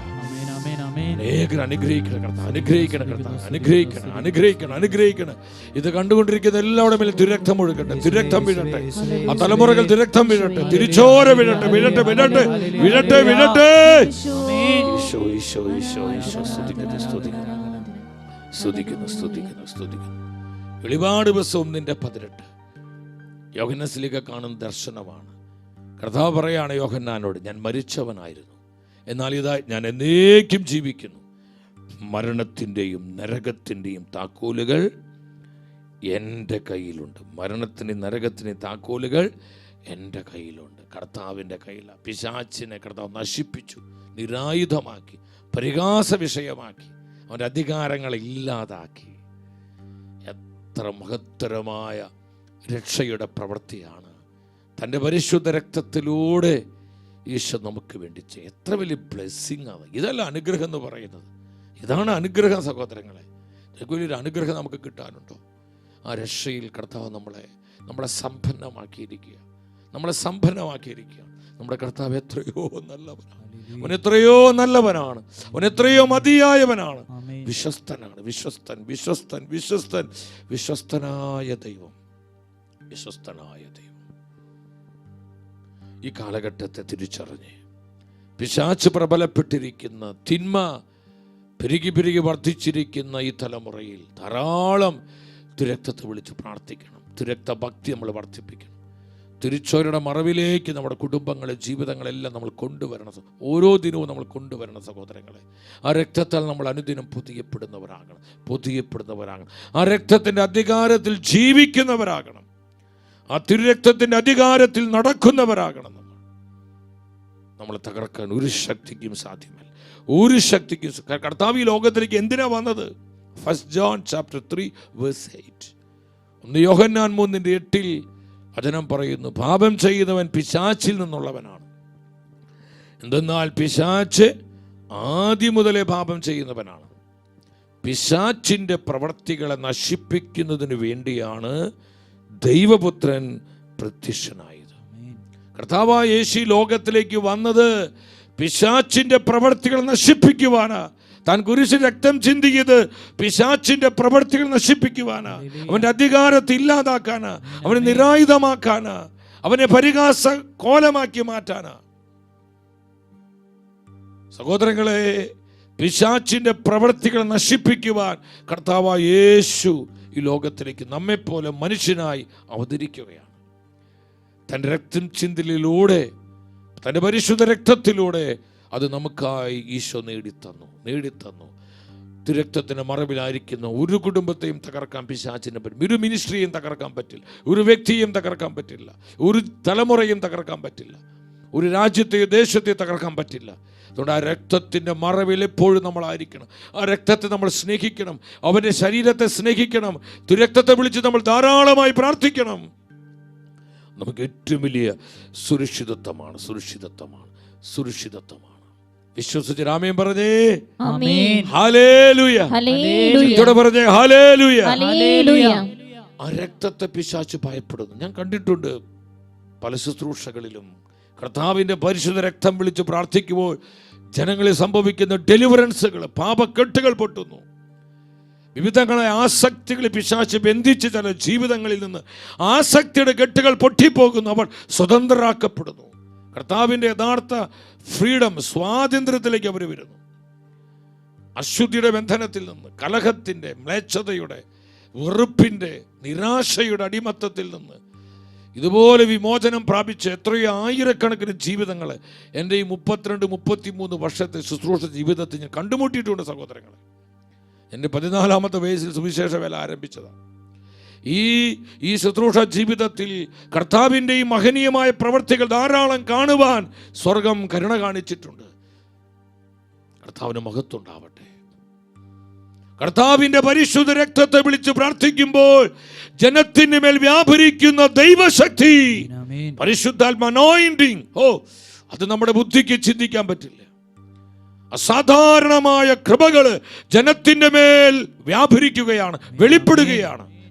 അനേകർ അനുഗ്രഹിക്കണം കർത്താവ്, അനുഗ്രഹിക്കണം കർത്താവ്, അനുഗ്രഹിക്കണം, അനുഗ്രഹിക്കണം, അനുഗ്രഹിക്കണം. ഇത് കണ്ടുകൊണ്ടിരിക്കുന്ന എല്ലാവരുടെ മേലും തിരക്തം ഒഴുകട്ടെ, തിരക്തം വീഴട്ടെ. ആ തലമുറകൾ തിരക്തം വീഴട്ടെ, തിരിച്ചോര വീഴട്ടെ, വീഴട്ടെ, വീഴട്ടെ, വീഴട്ടെ, വീഴട്ടെ. ഈശോ, ഈശോ, ഈശോ, ഈശോ. സ്തുതിക്കുന്നു, സ്തുതിക്കുന്നു, സ്തുതിക്കുന്നു, സ്തുതിക്കുന്നു, സ്തുതിക്കുന്നു. വെളിപാട് പുസ്തകം 1:18 യോഹന്നാനിലേക്ക് കാണുന്ന ദർശനമാണ്. കർത്താവ് പറയാണ് യോഹന്നാനോട്, ഞാൻ മരിച്ചവനായിരുന്നു, എന്നാൽ ഇതാ ഞാൻ എന്നേക്കും ജീവിക്കുന്നു. മരണത്തിൻ്റെയും നരകത്തിൻ്റെയും താക്കോലുകൾ എൻ്റെ കയ്യിലുണ്ട്. മരണത്തിൻ്റെയും നരകത്തിൻ്റെയും താക്കോലുകൾ എൻ്റെ കയ്യിലുണ്ട്. കർത്താവിൻ്റെ കയ്യിലാണ്. പിശാചിനെ കർത്താവ് നശിപ്പിച്ചു, നിരായുധമാക്കി, പരിഹാസ വിഷയമാക്കി, അവൻ്റെ അധികാരങ്ങളെ ഇല്ലാതാക്കി. എത്ര മഹത്തരമായ രക്ഷയുടെ പ്രവൃത്തിയാണ്. തൻ്റെ പരിശുദ്ധ രക്തത്തിലൂടെ ഈശോ നമുക്ക് വേണ്ടി ചെയ്യും. എത്ര വലിയ ബ്ലെസ്സിങ് ആണ്. ഇതല്ല അനുഗ്രഹം എന്ന് പറയുന്നത്. ഇതാണ് അനുഗ്രഹം സഹോദരങ്ങളെ. ഇതൊക്കെ വലിയൊരു അനുഗ്രഹം നമുക്ക് കിട്ടാനുണ്ടോ? ആ രക്ഷയിൽ കർത്താവ് നമ്മളെ സമ്പന്നമാക്കിയിരിക്കുക, നമ്മളെ സമ്പന്നമാക്കിയിരിക്കുക. നമ്മുടെ കർത്താവ് എത്രയോ നല്ലവനാണ്. അവൻ എത്രയോ നല്ലവനാണ്. അവൻ എത്രയോ മതിയായവനാണ്. വിശ്വസ്തനാണ്. വിശ്വസ്തൻ, വിശ്വസ്തൻ, വിശ്വസ്തൻ, വിശ്വസ്തനായ ദൈവം, വിശ്വസ്തനായ ദൈവം. ഈ കാലഘട്ടത്തെ തിരിച്ചറിഞ്ഞ് പിശാച് പ്രബലപ്പെട്ടിരിക്കുന്ന, തിന്മ പെരുകി പെരുകി വർദ്ധിച്ചിരിക്കുന്ന ഈ തലമുറയിൽ ധാരാളം തിരക്തത്തെ വിളിച്ച് പ്രാർത്ഥിക്കണം. തിരക്തഭക്തി നമ്മൾ വർദ്ധിപ്പിക്കണം. തിരിച്ചോരുടെ മറവിലേക്ക് നമ്മുടെ കുടുംബങ്ങളെ, ജീവിതങ്ങളെല്ലാം നമ്മൾ കൊണ്ടുവരണം. ഓരോ ദിനവും നമ്മൾ കൊണ്ടുവരണം സഹോദരങ്ങളെ. ആ രക്തത്താൽ നമ്മൾ അനുദിനം പൊതിയപ്പെടുന്നവരാകണം, പൊതിയപ്പെടുന്നവരാകണം. ആ രക്തത്തിൻ്റെ അധികാരത്തിൽ ജീവിക്കുന്നവരാകണം. ആ തിരുരക്തത്തിൻ്റെ അധികാരത്തിൽ നടക്കുന്നവരാകണം. നമ്മളെ തകർക്കാൻ ഒരു ശക്തിക്കും സാധ്യമല്ല, ഒരു ശക്തിക്കും. കർത്താവ് ഈ ലോകത്തിലേക്ക് എന്തിനാ വന്നത്? 1 John chapter 3:8. 1 യോഹന്നാൻ 3:8 വചനം പറയുന്നു, പാപം ചെയ്യുന്നവൻ പിശാചിൽ നിന്നുള്ളവനാണ്. എന്തെന്നാൽ പിശാച് ആദ്യം മുതലേ പാപം ചെയ്യുന്നവനാണ്. പിശാചിൻ്റെ പ്രവർത്തികളെ നശിപ്പിക്കുന്നതിന് വേണ്ടിയാണ് ദൈവപുത്രൻ പ്രത്യക്ഷനായത്. കർത്താവായ യേശു ലോകത്തിലേക്ക് വന്നത് പിശാചിന്റെ പ്രവർത്തികൾ നശിപ്പിക്കുവാനാ. താൻ കുരിശിൽ രക്തം ചിന്തിയത് പിശാചിന്റെ പ്രവർത്തികൾ നശിപ്പിക്കുവാനാ, അവന്റെ അധികാരത്തെ ഇല്ലാതാക്കാനാ, അവനെ നിരായുധമാക്കാനാ, അവനെ പരിഹാസ കോലമാക്കി മാറ്റാനാ. സഹോദരങ്ങളെ, പിശാചിന്റെ പ്രവർത്തികൾ നശിപ്പിക്കുവാൻ കർത്താവായ യേശു ഈ ലോകത്തിലേക്ക് നമ്മെപ്പോലെ മനുഷ്യനായി അവതരിക്കുകയാണ്. തൻ്റെ രക്തം ചിന്തലിലൂടെ, തൻ്റെ പരിശുദ്ധ രക്തത്തിലൂടെ അത് നമുക്കായി ഈശോ നേടിത്തന്നു. രക്തത്തിന് മറവിലായിരിക്കുന്ന ഒരു കുടുംബത്തെയും തകർക്കാൻ പിശാചിന് പറ്റും. ഒരു മിനിസ്ട്രിയെയും തകർക്കാൻ പറ്റില്ല, ഒരു വ്യക്തിയെയും തകർക്കാൻ പറ്റില്ല, ഒരു തലമുറയും തകർക്കാൻ പറ്റില്ല, ഒരു രാജ്യത്തെയോ ദേശത്തെയോ തകർക്കാൻ പറ്റില്ല. അതുകൊണ്ട് ആ രക്തത്തിൻ്റെ മറവിൽ എപ്പോഴും നമ്മളായിരിക്കണം. ആ രക്തത്തെ നമ്മൾ സ്നേഹിക്കണം, അവൻ്റെ ശരീരത്തെ സ്നേഹിക്കണം, രക്തത്തെ വിളിച്ച് നമ്മൾ ധാരാളമായി പ്രാർത്ഥിക്കണം. നമുക്ക് ഏറ്റവും വലിയ സുരക്ഷിതത്വമാണ്. വിശ്വസിച്ച് രാമേൻ പറഞ്ഞേ ഹല്ലേലൂയ. പറഞ്ഞേ ഹല്ലേലൂയ. ആ രക്തത്തെ പിശാച് ഭയപ്പെടുന്നു. ഞാൻ കണ്ടിട്ടുണ്ട് പല ശുശ്രൂഷകളിലും കർത്താവിന്റെ പരിശുദ്ധ രക്തം വിളിച്ച് പ്രാർത്ഥിക്കുമ്പോൾ ജനങ്ങളിൽ സംഭവിക്കുന്ന ഡെലിവറൻസുകൾ, പാപക്കെട്ടുകൾ പൊട്ടുന്നു. വിവിധങ്ങളായ ആസക്തികളെ പിശാച് ബന്ധിച്ച് ചില ജീവിതങ്ങളിൽ നിന്ന് ആസക്തിയുടെ കെട്ടുകൾ പൊട്ടിപ്പോകുന്നു. അവർ സ്വതന്ത്രരാക്കപ്പെടുന്നു. കർത്താവിൻ്റെ യഥാർത്ഥ ഫ്രീഡം, സ്വാതന്ത്ര്യത്തിലേക്ക് അവർ വരുന്നു. അശുദ്ധിയുടെ ബന്ധനത്തിൽ നിന്ന്, കലഹത്തിൻ്റെ, മ്ലേച്ഛതയുടെ, വെറുപ്പിൻ്റെ, നിരാശയുടെ അടിമത്തത്തിൽ നിന്ന് ഇതുപോലെ വിമോചനം പ്രാപിച്ച എത്രയോ ആയിരക്കണക്കിന് ജീവിതങ്ങൾ എൻ്റെ ഈ 32-33 വർഷത്തെ ശുശ്രൂഷ ജീവിതത്തിൽ ഞാൻ കണ്ടുമുട്ടിയിട്ടുണ്ട് സഹോദരങ്ങളെ. എൻ്റെ 14-ാമത്തെ വയസ്സിൽ സുവിശേഷ വേല ആരംഭിച്ചതാണ്. ഈ ശുശ്രൂഷ ജീവിതത്തിൽ കർത്താവിൻ്റെ ഈ മഹനീയമായ പ്രവൃത്തികൾ ധാരാളം കാണുവാൻ സ്വർഗം കരുണ കാണിച്ചിട്ടുണ്ട്. കർത്താവിന് മഹത്വം ഉണ്ടാവട്ടെ. കർത്താവിൻ്റെ പരിശുദ്ധ രക്തത്തെ വിളിച്ച് പ്രാർത്ഥിക്കുമ്പോൾ ജനത്തിന് മേൽ വ്യാപരിക്കുന്ന ദൈവശക്തി, പരിശുദ്ധാത്മ അനോയിന്റിംഗ്, അത് നമ്മുടെ ബുദ്ധിക്ക് ചിന്തിക്കാൻ പറ്റില്ല. അസാധാരണമായ കൃപകള് ജനത്തിന്റെ മേൽ വ്യാപരിക്കുകയാണ്,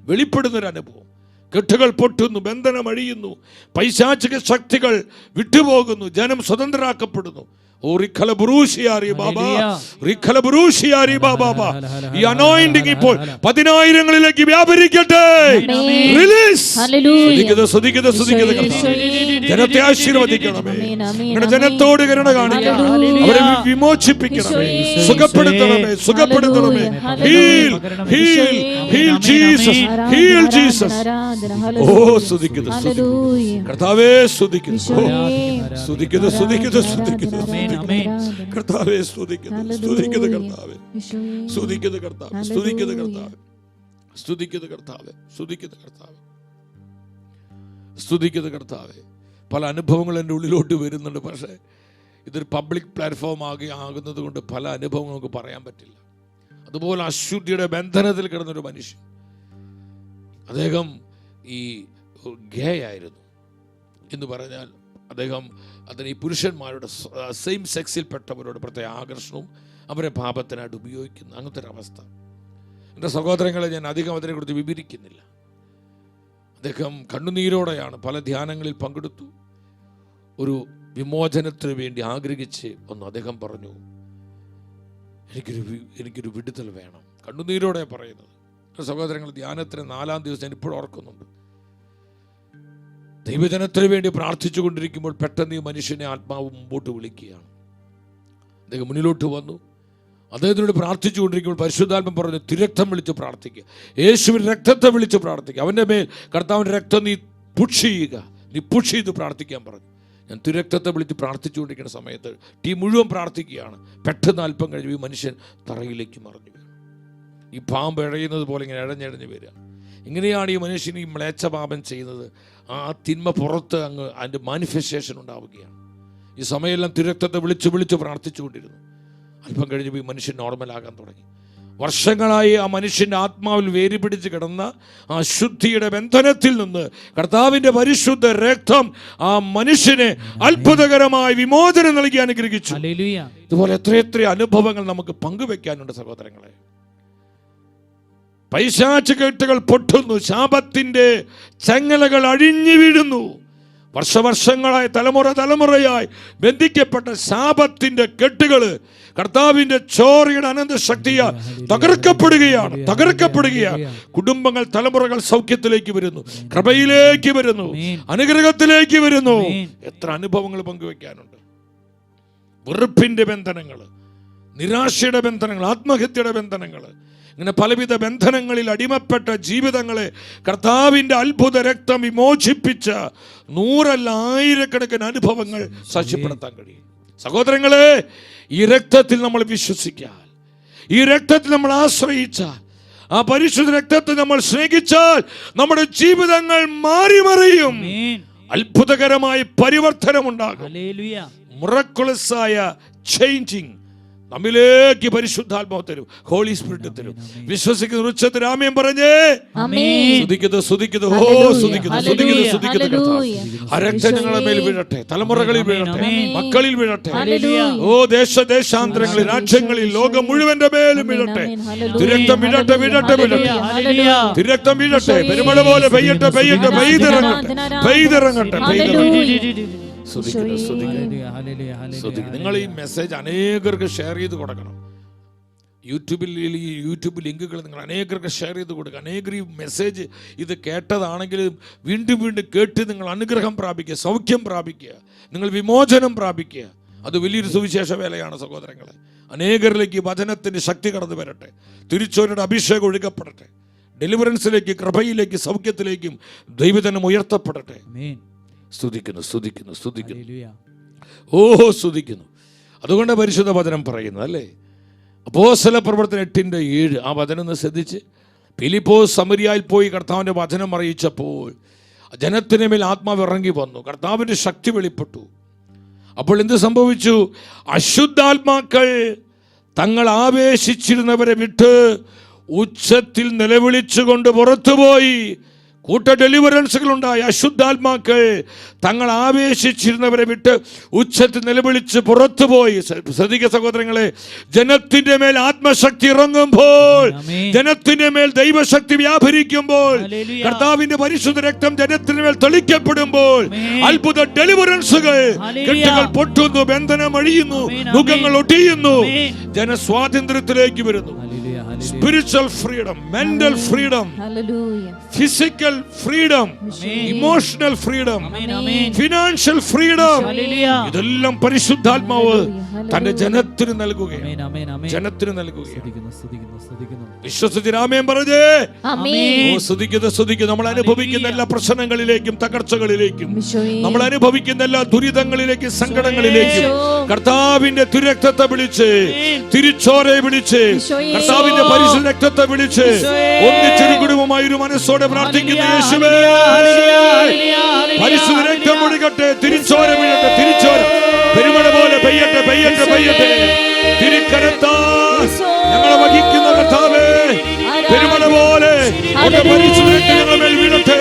വെളിപ്പെടുന്നൊരു അനുഭവം. കെട്ടുകൾ പൊട്ടുന്നു, ബന്ധനം അഴിയുന്നു, പൈശാചിക ശക്തികൾ വിട്ടുപോകുന്നു, ജനം സ്വതന്ത്രരാക്കപ്പെടുന്നു. ഈ അനോയിന്റിംഗ് ഇപ്പോൾ 10,000ങ്ങളിലേക്ക് വ്യാപരിക്കട്ടെ. ജനത്തെ ആശീർവദിക്കണമേ. ജനത്തോട് കരുണ കാണിക്കണം. അവരെ വിമോചിപ്പിക്കണമേ, സുഖപ്പെടുത്തണമേ. Heal Jesus. സ്തുതിക്കുന്നു കർത്താവേ, സ്തുതിക്കുന്നു കർത്താവേ, സ്തുതിക്കുന്നു കർത്താവേ. പല അനുഭവങ്ങൾ എൻ്റെ ഉള്ളിലോട്ട് വരുന്നുണ്ട്. പക്ഷേ ഇതൊരു പബ്ലിക് പ്ലാറ്റ്ഫോം ആകുന്നത് കൊണ്ട് പല അനുഭവങ്ങൾ നമുക്ക് പറയാൻ പറ്റില്ല. അതുപോലെ അശുദ്ധിയുടെ ബന്ധനത്തിൽ കിടന്നൊരു മനുഷ്യൻ, അദ്ദേഹം ഈ ഗേ ആയിരുന്നു എന്ന് പറഞ്ഞാൽ അതിന് ഈ പുരുഷന്മാരുടെ സെയിം സെക്സിൽപ്പെട്ടവരോട് പ്രത്യേക ആകർഷണവും അവരെ പാപത്തിനായിട്ട് ഉപയോഗിക്കുന്നു. അങ്ങനത്തെ ഒരു അവസ്ഥ. എൻ്റെ സഹോദരങ്ങളെ, ഞാൻ അധികം അതിനെക്കുറിച്ച് വിവരിക്കുന്നില്ല. അദ്ദേഹം കണ്ണുനീരോടെയാണ് പല ധ്യാനങ്ങളിൽ പങ്കെടുത്തു. ഒരു വിമോചനത്തിന് വേണ്ടി ആഗ്രഹിച്ച് ഒന്ന് അദ്ദേഹം പറഞ്ഞു, എനിക്കൊരു വിടുതൽ വേണം. കണ്ണുനീരോടെ പറയുന്നത്. സഹോദരങ്ങൾ, ധ്യാനത്തിന് 4-ാം ദിവസം ഞാൻ ഇപ്പോഴും ഓർക്കുന്നുണ്ട്. ദൈവജനത്തിന് വേണ്ടി പ്രാർത്ഥിച്ചു കൊണ്ടിരിക്കുമ്പോൾ പെട്ടെന്ന് ഈ മനുഷ്യനെ ആത്മാവ് മുമ്പോട്ട് വിളിക്കുകയാണ്. അദ്ദേഹം മുന്നിലോട്ട് വന്നു. അദ്ദേഹത്തിനോട് പ്രാർത്ഥിച്ചു കൊണ്ടിരിക്കുമ്പോൾ പരിശുദ്ധാത്മ പറഞ്ഞു, തിരക്തം വിളിച്ച് പ്രാർത്ഥിക്കുക, യേശുവിൻ രക്തത്തെ വിളിച്ച് പ്രാർത്ഥിക്കുക, അവൻ്റെ മേൽ കർത്താവിൻ്റെ രക്തം നീ പുഷ് ചെയ്ത് പ്രാർത്ഥിക്കാൻ പറഞ്ഞു. ഞാൻ തിരക്തത്തെ വിളിച്ച് പ്രാർത്ഥിച്ചുകൊണ്ടിരിക്കുന്ന സമയത്ത് ടീം മുഴുവൻ പ്രാർത്ഥിക്കുകയാണ്. പെട്ടെന്ന് അല്പം കഴിഞ്ഞ് ഈ മനുഷ്യൻ തറയിലേക്ക് മറിഞ്ഞു വീണു. ഈ പാമ്പ് ഇഴയുന്നത് പോലെ ഇങ്ങനെ ഇഴഞ്ഞിഴഞ്ഞ് വരിക. ഇങ്ങനെയാണ് ഈ മനുഷ്യൻ ഈ മ്ലേച്ഛ പാപം ചെയ്യുന്നത്. ആ തിന്മ പുറത്ത് അതിൻ്റെ മാനിഫെസ്റ്റേഷൻ ഉണ്ടാവുകയാണ്. ഈ സമയമെല്ലാം തിരക്തത്തെ വിളിച്ച് പ്രാർത്ഥിച്ചുകൊണ്ടിരുന്നു. അല്പം കഴിഞ്ഞപ്പോൾ ഈ മനുഷ്യൻ നോർമലാകാൻ തുടങ്ങി. വർഷങ്ങളായി ആ മനുഷ്യൻ്റെ ആത്മാവിൽ വേരി പിടിച്ച് കിടന്ന ആ ശുദ്ധിയുടെ ബന്ധനത്തിൽ നിന്ന് കർത്താവിൻ്റെ പരിശുദ്ധ രക്തം ആ മനുഷ്യനെ അത്ഭുതകരമായി വിമോചനം നൽകി അനുഗ്രഹിച്ചു. ഇതുപോലെ എത്രയെത്ര അനുഭവങ്ങൾ നമുക്ക് പങ്കുവെക്കാനുണ്ട് സഹോദരങ്ങളെ. പൈശാചിക കെട്ടുകൾ പൊട്ടുന്നു, ശാപത്തിൻ്റെ ചങ്ങലകൾ അഴിഞ്ഞു വീഴുന്നു. വർഷങ്ങളായി തലമുറയായി ബന്ധിക്കപ്പെട്ട ശാപത്തിൻ്റെ കെട്ടുകൾ കർത്താവിൻ്റെ ചോരയുടെ അനന്ത ശക്തിയാൽ തകർക്കപ്പെടുകയാണ്. കുടുംബങ്ങൾ, തലമുറകൾ സൗഖ്യത്തിലേക്ക് വരുന്നു, കൃപയിലേക്ക് വരുന്നു, അനുഗ്രഹത്തിലേക്ക് വരുന്നു. എത്ര അനുഭവങ്ങൾ പങ്കുവെക്കാനുണ്ട്. വെറുപ്പിൻ്റെ ബന്ധനങ്ങൾ, നിരാശയുടെ ബന്ധനങ്ങൾ, ആത്മഹത്യയുടെ ബന്ധനങ്ങൾ, ഇങ്ങനെ പലവിധ ബന്ധനങ്ങളിൽ അടിമപ്പെട്ട ജീവിതങ്ങളെ കർത്താവിൻ്റെ അത്ഭുത രക്തം വിമോചിപ്പിച്ച 100,000 അനുഭവങ്ങൾ സാക്ഷ്യപ്പെടുത്താൻ കഴിയും. സഹോദരങ്ങളെ, ഈ രക്തത്തിൽ നമ്മൾ വിശ്വസിച്ചാൽ, ഈ രക്തത്തിൽ നമ്മൾ ആശ്രയിച്ചാൽ, ആ പരിശുദ്ധ രക്തത്തെ നമ്മൾ സ്നേഹിച്ചാൽ നമ്മുടെ ജീവിതങ്ങൾ മാറിമറിയും. അത്ഭുതകരമായ പരിവർത്തനം ഉണ്ടാകും. മിറക്കുലസായ ചേഞ്ചിങ് നമ്മിലേക്ക് പരിശുദ്ധാത്മാവ് തരും, ഹോളി സ്പിരിറ്റ് തരും. വിശ്വസിക്കുന്ന ഉച്ചത്തിൽ ആമേൻ പറഞ്ഞേ. സ്തുതിക്കുന്നു, സ്തുതിക്കുന്നു, ഓ സ്തുതിക്കുന്നു, സ്തുതിക്കുന്നു, സ്തുതിക്കുന്നു കർത്താവേ. ആ രക്തം ഞങ്ങളുടെ മേൽ വീഴട്ടെ, തലമുറകളിൽ വീഴട്ടെ, മക്കളിൽ വീഴട്ടെ. ഓ ദേശാന്തരങ്ങളിൽ, രാജ്യങ്ങളിൽ, ലോകം മുഴുവന്റെ മേലും വീഴട്ടെ. തിരക്തം വീഴട്ടെ, വീഴട്ടെ, വീഴട്ടെ. തിരക്തം വീഴട്ടെ, പെരുമഴ പോലെ പെയ്യട്ടെ, പെയ്യട്ടെ, പെയ്തിറങ്ങട്ടെ, പെയ്തിറങ്ങട്ടെ, പെയ്തിറങ്ങട്ടെ. നിങ്ങൾ ഈ മെസ്സേജ് അനേകർക്ക് ഷെയർ ചെയ്ത് കൊടുക്കണം. യൂട്യൂബ് ലിങ്കുകൾ നിങ്ങൾ അനേകർക്ക് ഷെയർ ചെയ്ത് കൊടുക്കുക. അനേകർ ഈ മെസ്സേജ് ഇത് കേട്ടതാണെങ്കിലും വീണ്ടും വീണ്ടും കേട്ട് നിങ്ങൾ അനുഗ്രഹം പ്രാപിക്കുക, സൗഖ്യം പ്രാപിക്കുക, നിങ്ങൾ വിമോചനം പ്രാപിക്കുക. അത് വലിയൊരു സുവിശേഷ വേലയാണ് സഹോദരങ്ങളെ. അനേകരിലേക്ക് വചനത്തിൻ്റെ ശക്തി കടന്നു വരട്ടെ, തിരിച്ചവരുടെ അഭിഷേകം ഒഴുകപ്പെടട്ടെ, ഡെലിവറൻസിലേക്ക്, കൃപയിലേക്ക്, സൗഖ്യത്തിലേക്കും ദൈവജനം ഉയർത്തപ്പെടട്ടെ. സ്തുതിക്കുന്നു, സ്തുതിക്കുന്നു, സ്തുതിക്കുന്നു, ഓ സ്തുതിക്കുന്നു. അതുകൊണ്ട് പരിശുദ്ധ വചനം പറയുന്നത് അല്ലേ, അപ്പോസ്തല പ്രവർത്തനം 8:7 ആ വചനം ഒന്ന് ശ്രദ്ധിച്ച്. ഫിലിപ്പോസ് സമരിയായിൽ പോയി കർത്താവിൻ്റെ വചനം അറിയിച്ചപ്പോൾ ജനത്തിന് മേൽ ആത്മാവ് ഇറങ്ങി വന്നു, കർത്താവിൻ്റെ ശക്തി വെളിപ്പെട്ടു. അപ്പോൾ എന്ത് സംഭവിച്ചു? അശുദ്ധാത്മാക്കൾ തങ്ങൾ ആവേശിച്ചിരുന്നവരെ വിട്ട് ഉച്ചത്തിൽ നിലവിളിച്ചുകൊണ്ട് പുറത്തുപോയി. കൂട്ട ഡെലിവറൻസുകൾ ഉണ്ടായി. അശുദ്ധാത്മാക്കൾ തങ്ങൾ ആവേശിച്ചിരുന്നവരെ വിട്ട് ഉച്ചത്തിൽ നിലവിളിച്ച് പുറത്തുപോയി. ശ്രദ്ധിക്കുക സഹോദരങ്ങളെ, ജനത്തിന്റെ മേൽ ആത്മശക്തി ഇറങ്ങുമ്പോൾ, ജനത്തിന്റെ മേൽ ദൈവശക്തി വ്യാപരിക്കുമ്പോൾ, കർത്താവിന്റെ പരിശുദ്ധ രക്തം ജനത്തിന് മേൽ തെളിക്കപ്പെടുമ്പോൾ അത്ഭുത ഡെലിവറൻസുകൾ, കെട്ടുകൾ പൊട്ടുന്നു, ബന്ധനം അഴിയുന്നു, മുഖങ്ങൾ ഒടിയുന്നു, ജനസ്വാതന്ത്ര്യത്തിലേക്ക് വരുന്നു. Spiritual freedom, mental freedom, physical freedom, emotional freedom, financial freedom. ഇതെല്ലാം പരിശുദ്ധാത്മാവ് തന്റെ ജനത്തിന് നൽകുകയാണ്, ജനത്തിന് നൽകുകയാണ്. വിശ്വസിച്ച് ആമേൻ പറഞ്ഞേ. ഓ സ്തുതിക്കുന്നു, സ്തുതിക്കുന്നു. നമ്മൾ അനുഭവിക്കുന്ന എല്ലാ പ്രശ്നങ്ങളിലേക്കും തകർച്ചകളിലേക്കും, നമ്മൾ അനുഭവിക്കുന്ന എല്ലാ ദുരിതങ്ങളിലേക്കും സങ്കടങ്ങളിലേക്കും കർത്താവിന്റെ തിരുരക്തത്തെ വിളിച്ച്, തിരിച്ചോരെ വിളിച്ച്, കർത്താവിന്റെ പരിശുദ്ധ രക്തത്തെ വിളിച്ച് ഒന്നിച്ചൊരു കുടുംബമായി ഒരു മനസ്സോടെ പ്രാർത്ഥിക്കുന്ന യേശുവേ, പരിശുദ്ധ രക്തം ഒഴുകട്ടെ, തിരിച്ചോര വീഴട്ടെ, തിരിച്ചോര പെരുമഴ പോലെ പെയ്യട്ടെ, പെയ്യട്ടെ, പെയ്യട്ടെ. തിരുക്കരത്താൽ ഞങ്ങളെ വഹിക്കുന്ന കർത്താവേ, പെരുമഴ പോലെ പരിശുദ്ധ രക്തം ഞങ്ങളുടെ മേൽ വീഴട്ടെ.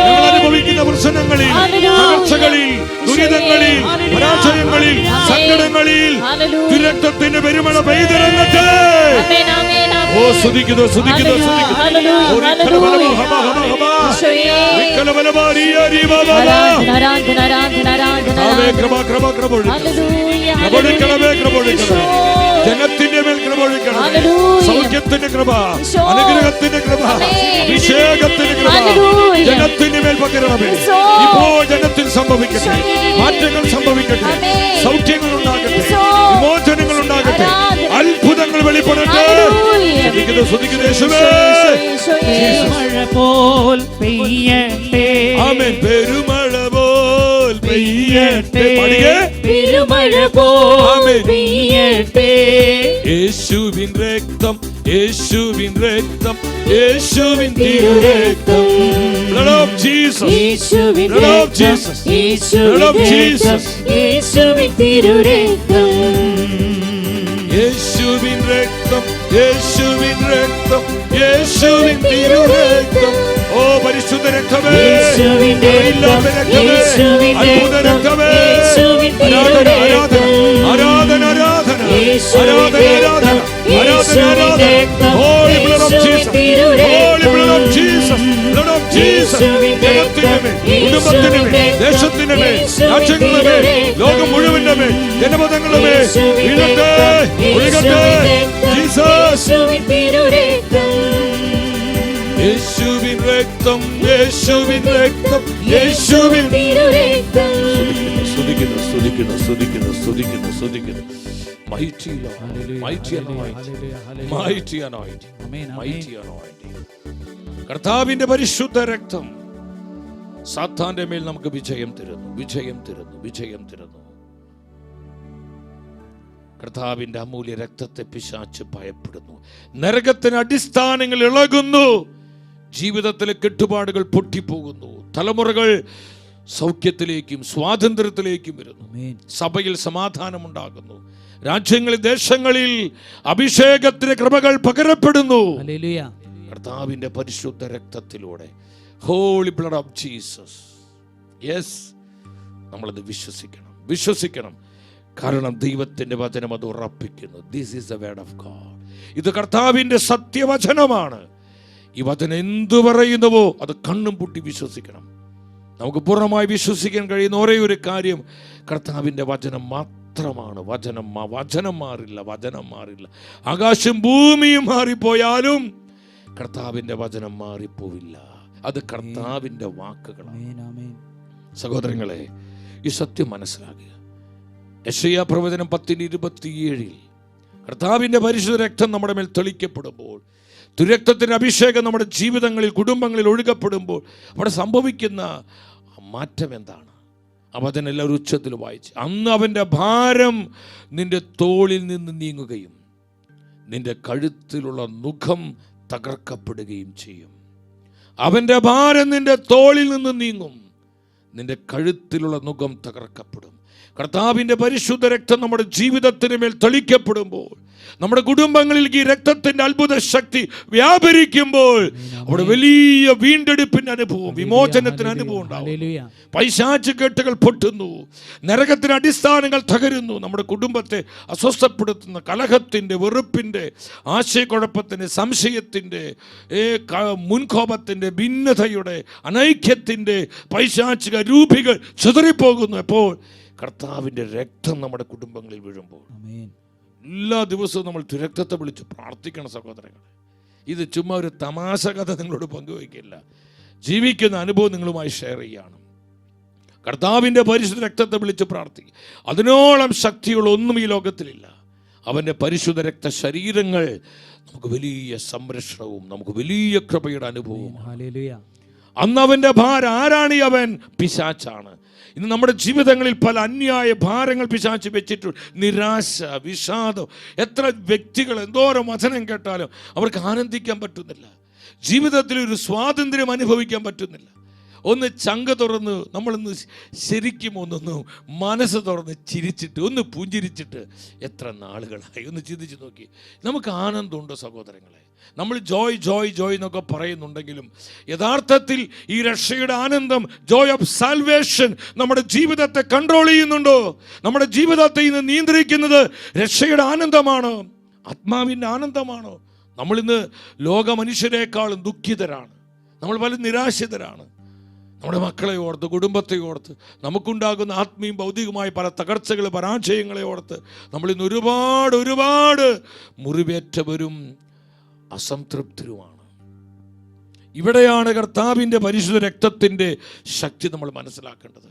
ഞങ്ങൾ അനുഭവിക്കുന്ന പ്രശ്നങ്ങളിൽ, തകർച്ചകളിൽ, ദുരിതങ്ങളിൽ, പരാജയങ്ങളിൽ, സങ്കടങ്ങളിൽ തിരുരക്തത്തിന്റെ പെരുമഴ പെയ്തിറങ്ങട്ടെ. ഓ സ്തുതിക്കുന്നു, സ്തുതിക്കുന്നു, ജനത്തിന്റെ മേൽ കൃപ ഒഴുകണം, സൗഖ്യത്തിന്റെ കൃപ, അനുഗ്രഹത്തിന്റെ കൃപ, അഭിഷേകത്തിന്റെ കൃപ ജനത്തിന്റെ മേൽ പകരണമേ. ഇപ്പോൾ ജനത്തിൽ സംഭവിക്കട്ടെ, മാറ്റങ്ങൾ സംഭവിക്കട്ടെ, സൗഖ്യങ്ങൾ ഉണ്ടാകട്ടെ, വിമോചനങ്ങൾ ഉണ്ടാകട്ടെ, അത്ഭുതങ്ങൾ വെളിപ്പെടട്ടെ. പെരുമഴ പോൽ പെയ്യട്ടെ, ആമേൻ. പെരുമഴ പോൽ പെയ്യട്ടെ, പെരുമഴ പോൽ പെയ്യട്ടെ. യേശുവിൻ രക്തം, യേശുവിൻ രക്തം, യേശുവിൻ തിരുരക്തം. Blood of Jesus, യേശുവിൻ Blood of രക്തം, Jesus, യേശുവിൻ Blood of രക്തം, Jesus, യേശുവിൻ തിരുരക്തം. യേശുവിൻ രക്തം, യേശുവിൻ രക്തം, യേശുവിൻ തിരുരക്തം. ഓ പരിശുദ്ധ രക്തമേ, യേശുവിൻ രക്തം, യേശുവിൻ അത്ഭുത രക്തമേ, യേശുവിൻ ആരാധന, തിരുരക്തം. ആരാധന, ആരാധന, യേശുവിൻ ആരാധന, രക്തം, ആരാധന, ആരാധന. രക്തം, Holy blood of യേശുവിൻ Jesus, തിരുരക്തം. Holy blood of Jesus, blood of Jesus. ജനത്തിന്റെ മേൽ, കുടുംബത്തിന്റെ മേൽ, ദേശത്തിന്റെ മേൽ, രാജ്യങ്ങളുടെ മേൽ, ലോകം മുഴുവന്റെ മേൽ, ജനപദങ്ങളുടെ മേൽ വീഴട്ടെ, ഒഴുകട്ടെ. ജീസസ്, യേശുവിൻ രക്തം, യേശുവിൻ രക്തം, യേശുവിൻ തിരുരക്തം. സ്തുതിക്കുന്നു, സ്തുതിക്കുന്നു, സ്തുതിക്കുന്നു, സ്തുതിക്കുന്നു, സ്തുതിക്കുന്നു. Mighty Lord, mighty anointing, mighty anointing, mighty anointing. കർത്താവിന്റെ പരിശുദ്ധ രക്തം സാത്താന്റെ മേൽ നമുക്ക് വിജയം തരുന്നു, വിജയം തരുന്നു, വിജയം തരുന്നു. കർത്താവിന്റെ അമൂല്യ രക്തത്തെ പിശാച് ഭയപ്പെടുന്നു. നരകത്തിന് അടിസ്ഥാനങ്ങൾ ഇളകുന്നു, ജീവിതത്തിലെ കെട്ടുപാടുകൾ പൊട്ടിപ്പോകുന്നു, തലമുറകൾ സൗഖ്യത്തിലേക്കും സ്വാതന്ത്ര്യത്തിലേക്കും വരുന്നു. സഭയിൽ സമാധാനമുണ്ടാകുന്നു. രാജ്യങ്ങളിൽ ദേശങ്ങളിൽ അഭിഷേകത്തിന്റെ കൃപകൾ പകരപ്പെടുന്നു. കർത്താവിന്റെ പരിശുദ്ധ രക്തത്തിലൂടെ. Holy blood of Jesus. Yes, നമ്മളത് വിശ്വസിക്കണം. കാരണം ദൈവത്തിന്റെ വചനം അത് ഉറപ്പിക്കുന്നു. This is the word of God. ഇത് കർത്താവിന്റെ സത്യവചനമാണ്. ഈ വചനം എന്തു പറയുന്നുവോ അത് കണ്ണും പൂട്ടി വിശ്വസിക്കണം. നമുക്ക് പൂർണ്ണമായി വിശ്വസിക്കാൻ കഴിയുന്ന ഒരേ ഒരു കാര്യം കർത്താവിന്റെ വചനം മാത്രമാണ്. വചനം മാറില്ല. ആകാശം ഭൂമിയും മാറിപ്പോയാലും കർത്താവിന്റെ വചനം മാറിപ്പോവില്ല. അത് കർത്താവിന്റെ വാക്കുകളാണ്. സഹോദരങ്ങളെ, ഈ സത്യം മനസ്സിലാക്കുക. യെശയ്യാ പ്രവചനം 10:27 കർത്താവിന്റെ പരിശുദ്ധ രക്തം നമ്മുടെ മേൽ തെളിക്കപ്പെടുമ്പോൾ, തിരുരക്തത്തിന്റെ അഭിഷേകം നമ്മുടെ ജീവിതങ്ങളിൽ കുടുംബങ്ങളിൽ ഒഴുകപ്പെടുമ്പോൾ അവിടെ സംഭവിക്കുന്ന മാറ്റം എന്താണ്? അവനെല്ലാവരും ഉച്ചത്തിൽ വായിച്ച്, അന്ന് അവൻ്റെ ഭാരം നിന്റെ തോളിൽ നിന്ന് നീങ്ങുകയും നിന്റെ കഴുത്തിലുള്ള നുഖം തകർക്കപ്പെടുകയും ചെയ്യും. അവൻ്റെ ഭാരം നിന്റെ തോളിൽ നിന്ന് നീങ്ങും, നിന്റെ കഴുത്തിലുള്ള നുഖം തകർക്കപ്പെടും. കർത്താവിൻ്റെ പരിശുദ്ധ രക്തം നമ്മുടെ ജീവിതത്തിന് മേൽ തെളിക്കപ്പെടുമ്പോൾ, നമ്മുടെ കുടുംബങ്ങളിൽ ഈ രക്തത്തിന്റെ അത്ഭുത ശക്തി വ്യാപരിക്കുമ്പോൾ അവിടെ വലിയ വീണ്ടെടുപ്പിന്റെ അനുഭവം, വിമോചനത്തിന് അനുഭവം ഉണ്ടാവും. പൈശാചികെട്ടുകൾ പൊട്ടുന്നു, നരകത്തിന് അടിസ്ഥാനങ്ങൾ തകരുന്നു. നമ്മുടെ കുടുംബത്തെ അസ്വസ്ഥപ്പെടുത്തുന്ന കലഹത്തിന്റെ, വെറുപ്പിന്റെ, ആശയക്കുഴപ്പത്തിന്റെ, സംശയത്തിന്റെ, മുൻകോപത്തിന്റെ, ഭിന്നതയുടെ, അനൈക്യത്തിന്റെ പൈശാചിക രൂപികൾ ചിതറിപ്പോകുന്നു. എപ്പോൾ? കർത്താവിന്റെ രക്തം നമ്മുടെ കുടുംബങ്ങളിൽ വീഴുമ്പോൾ. എല്ലാ ദിവസവും നമ്മൾ രക്തത്തെ വിളിച്ച് പ്രാർത്ഥിക്കണം സഹോദരങ്ങളെ. ഇത് ചുമ്മാ ഒരു തമാശ കഥ നിങ്ങളോട് പങ്കുവയ്ക്കില്ല, ജീവിക്കുന്ന അനുഭവം നിങ്ങളുമായി ഷെയർ ചെയ്യണം. കർത്താവിൻ്റെ പരിശുദ്ധ രക്തത്തെ വിളിച്ച് പ്രാർത്ഥിക്കുക. അതിനോളം ശക്തിയുള്ള ഒന്നും ഈ ലോകത്തിലില്ല. അവൻ്റെ പരിശുദ്ധ രക്ത ശരീരങ്ങൾ നമുക്ക് വലിയ സംരക്ഷണവും നമുക്ക് വലിയ കൃപയുടെ അനുഭവവും. അന്ന് അവൻ്റെ ഭാരം ആരാണ്? അവൻ പിശാചാണ്. ഇന്ന് നമ്മുടെ ജീവിതങ്ങളിൽ പല അന്യായ ഭാരങ്ങൾ പിശാച് വെച്ചിട്ടുണ്ട്. നിരാശ, വിഷാദം. എത്ര വ്യക്തികൾ എന്തോരം വചനം കേട്ടാലും അവർക്ക് ആനന്ദിക്കാൻ പറ്റുന്നില്ല. ജീവിതത്തിൽ ഒരു സ്വാതന്ത്ര്യം അനുഭവിക്കാൻ പറ്റുന്നില്ല. ഒന്ന് ചങ്ക തുറന്ന് നമ്മളൊന്ന് ശരിക്കും ഒന്നൊന്ന് മനസ്സ് തുറന്ന് ചിരിച്ചിട്ട് ഒന്ന് പുഞ്ചിരിച്ചിട്ട് എത്ര നാളുകളായി ഒന്ന് ചിന്തിച്ച് നോക്കി. നമുക്ക് ആനന്ദമുണ്ടോ സഹോദരങ്ങളെ? നമ്മൾ ജോയ് എന്നൊക്കെ പറയുന്നുണ്ടെങ്കിലും യഥാർത്ഥത്തിൽ ഈ രക്ഷയുടെ ആനന്ദം, ജോയ് ഓഫ് സാൽവേഷൻ നമ്മുടെ ജീവിതത്തെ കൺട്രോൾ ചെയ്യുന്നുണ്ടോ? നമ്മുടെ ജീവിതത്തെ ഇന്ന് നിയന്ത്രിക്കുന്നത് രക്ഷയുടെ ആനന്ദമാണോ? ആത്മാവിൻ്റെ ആനന്ദമാണോ? നമ്മളിന്ന് ലോക മനുഷ്യരെക്കാളും ദുഃഖിതരാണ്. നമ്മൾ പല നിരാശിതരാണ്. നമ്മുടെ മക്കളെ ഓർത്ത്, കുടുംബത്തെ ഓർത്ത്, നമുക്കുണ്ടാകുന്ന ആത്മീയം ഭൗതികമായ പല തകർച്ചകൾ, പരാജയങ്ങളെ ഓർത്ത് നമ്മളിന്ന് ഒരുപാട് മുറിവേറ്റവരും അസംതൃപ്തരുമാണ്. ഇവിടെയാണ് കർത്താവിൻ്റെ പരിശുദ്ധ രക്തത്തിൻ്റെ ശക്തി നമ്മൾ മനസ്സിലാക്കേണ്ടത്.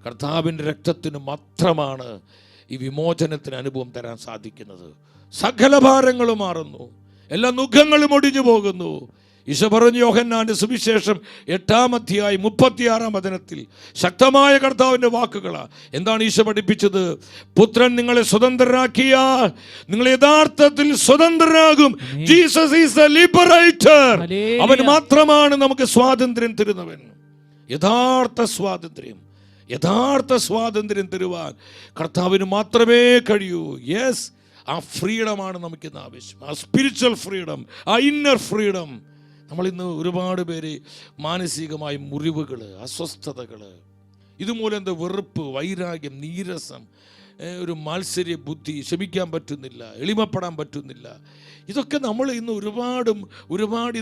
കർത്താവിൻ്റെ രക്തത്തിന് മാത്രമാണ് ഈ വിമോചനത്തിന് അനുഭവം തരാൻ സാധിക്കുന്നത്. സകല ഭാരങ്ങളും മാറുന്നു, എല്ലാ നുഖങ്ങളും ഒടിഞ്ഞു പോകുന്നു. ഈശോ പറഞ്ഞു, യോഹന്നാന്റെ സുവിശേഷം 8:36 ശക്തമായ കർത്താവിൻ്റെ വാക്കുകളാണ്. എന്താണ് ഈശോ പഠിപ്പിച്ചത്? പുത്രൻ നിങ്ങളെ സ്വതന്ത്രരാക്കിയാൽ നിങ്ങൾ യഥാർത്ഥത്തിൽ സ്വതന്ത്രരാകും. Jesus is the liberator. അവൻ മാത്രമാണ് നമുക്ക് സ്വാതന്ത്ര്യം തരുന്നവൻ. യഥാർത്ഥ സ്വാതന്ത്ര്യം തരുവാൻ കർത്താവിന് മാത്രമേ കഴിയൂ. യെസ്, ആ ഫ്രീഡമാണ് നമുക്കിന്ന് ആവശ്യം. ആ സ്പിരിച്വൽ ഫ്രീഡം, ആ ഇന്നർ ഫ്രീഡം. നമ്മളിന്ന് ഒരുപാട് പേര് മാനസികമായ മുറിവുകൾ, അസ്വസ്ഥതകൾ, ഇതുമൂലം എന്താ വെറുപ്പ്, വൈരാഗ്യം, നീരസം, ഒരു മാത്സര്യ ബുദ്ധി, ക്ഷമിക്കാൻ പറ്റുന്നില്ല, എളിമപ്പെടാൻ പറ്റുന്നില്ല. ഇതൊക്കെ നമ്മൾ ഇന്ന് ഒരുപാട്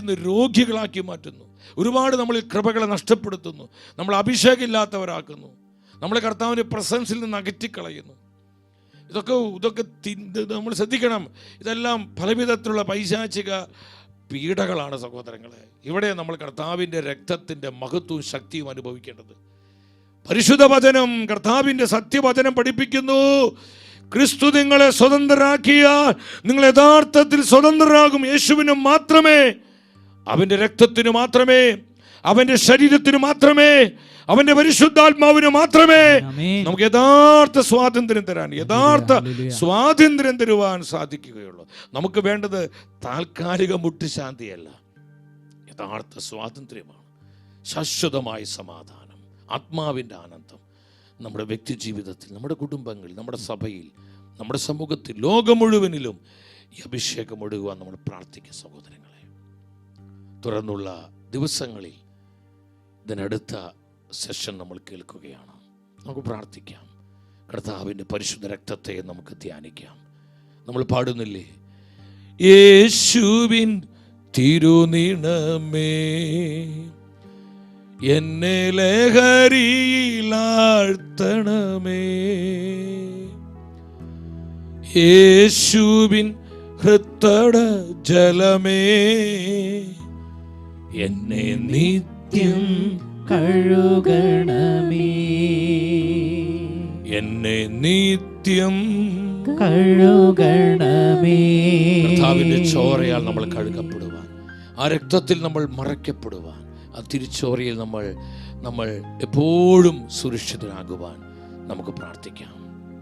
ഇന്ന് രോഗികളാക്കി മാറ്റുന്നു. ഒരുപാട് നമ്മളിൽ കൃപകളെ നഷ്ടപ്പെടുത്തുന്നു. നമ്മൾ അഭിഷേകമില്ലാത്തവരാക്കുന്നു. നമ്മളെ കർത്താവിൻ്റെ പ്രസൻസിൽ നിന്ന് അകറ്റിക്കളയുന്നു. ഇതൊക്കെ നമ്മൾ ശ്രദ്ധിക്കണം. ഇതെല്ലാം പലവിധത്തിലുള്ള പൈശാചിക പീഡകളാണ് സഹോദരങ്ങളെ. ഇവിടെ നമ്മൾ കർത്താവിൻ്റെ രക്തത്തിൻ്റെ മഹത്വവും ശക്തിയും അനുഭവിക്കേണ്ടത്. പരിശുദ്ധ വചനം, കർത്താവിൻ്റെ സത്യവചനം പഠിപ്പിക്കുന്നു, ക്രിസ്തു നിങ്ങളെ സ്വതന്ത്രരാക്കിയാൽ നിങ്ങൾ യഥാർത്ഥത്തിൽ സ്വതന്ത്രരാകും. യേശുവിന് മാത്രമേ, അവൻ്റെ രക്തത്തിന് മാത്രമേ, അവൻ്റെ ശരീരത്തിന് മാത്രമേ, അവൻ്റെ പരിശുദ്ധാത്മാവിന് മാത്രമേ നമുക്ക് യഥാർത്ഥ സ്വാതന്ത്ര്യം തരുവാൻ സാധിക്കുകയുള്ളൂ. നമുക്ക് വേണ്ടത് താൽക്കാലിക മുട്ടുശാന്തിയല്ല, യഥാർത്ഥ സ്വാതന്ത്ര്യമാണ്, ശാശ്വതമായ സമാധാനം. ആത്മാവിൻ്റെ ആനന്ദം നമ്മുടെ വ്യക്തി ജീവിതത്തിൽ, നമ്മുടെ കുടുംബങ്ങളിൽ, നമ്മുടെ സഭയിൽ, നമ്മുടെ സമൂഹത്തിൽ, ലോകം മുഴുവനിലും ഈ അഭിഷേകം ഒഴുകുവാൻ നമ്മൾ പ്രാർത്ഥിക്കുക സഹോദരങ്ങളെ. തുറന്നുള്ള ദിവസങ്ങളിൽ ഇതിനടുത്ത സെഷൻ നമ്മൾ കേൾക്കുകയാണ്. നമുക്ക് പ്രാർത്ഥിക്കാം. കർത്താവിൻ്റെ പരിശുദ്ധ രക്തത്തെ നമുക്ക് ധ്യാനിക്കാം. നമ്മൾ പാടുന്നില്ലേ, യേശുവിൻ തിരുനിണമേ എന്നെ ലഹരിയിലാഴ്ത്തണമേ, യേശുവിൻ ഹൃത്തട ജലമേ എന്നെ നിത്യം കഴുകണമേ, എന്നെ നിത്യം കഴുകണമേ. കർത്താവിന്റെ ചോരയാൽ നമ്മൾ കഴുകപ്പെടുവാൻ, ആ രക്തത്തിൽ നമ്മൾ മറയ്ക്കപ്പെടുവാൻ, ആ തിരിച്ചോരയിൽ നമ്മൾ എപ്പോഴും സുരക്ഷിതരാകുവാൻ നമുക്ക് പ്രാർത്ഥിക്കാം.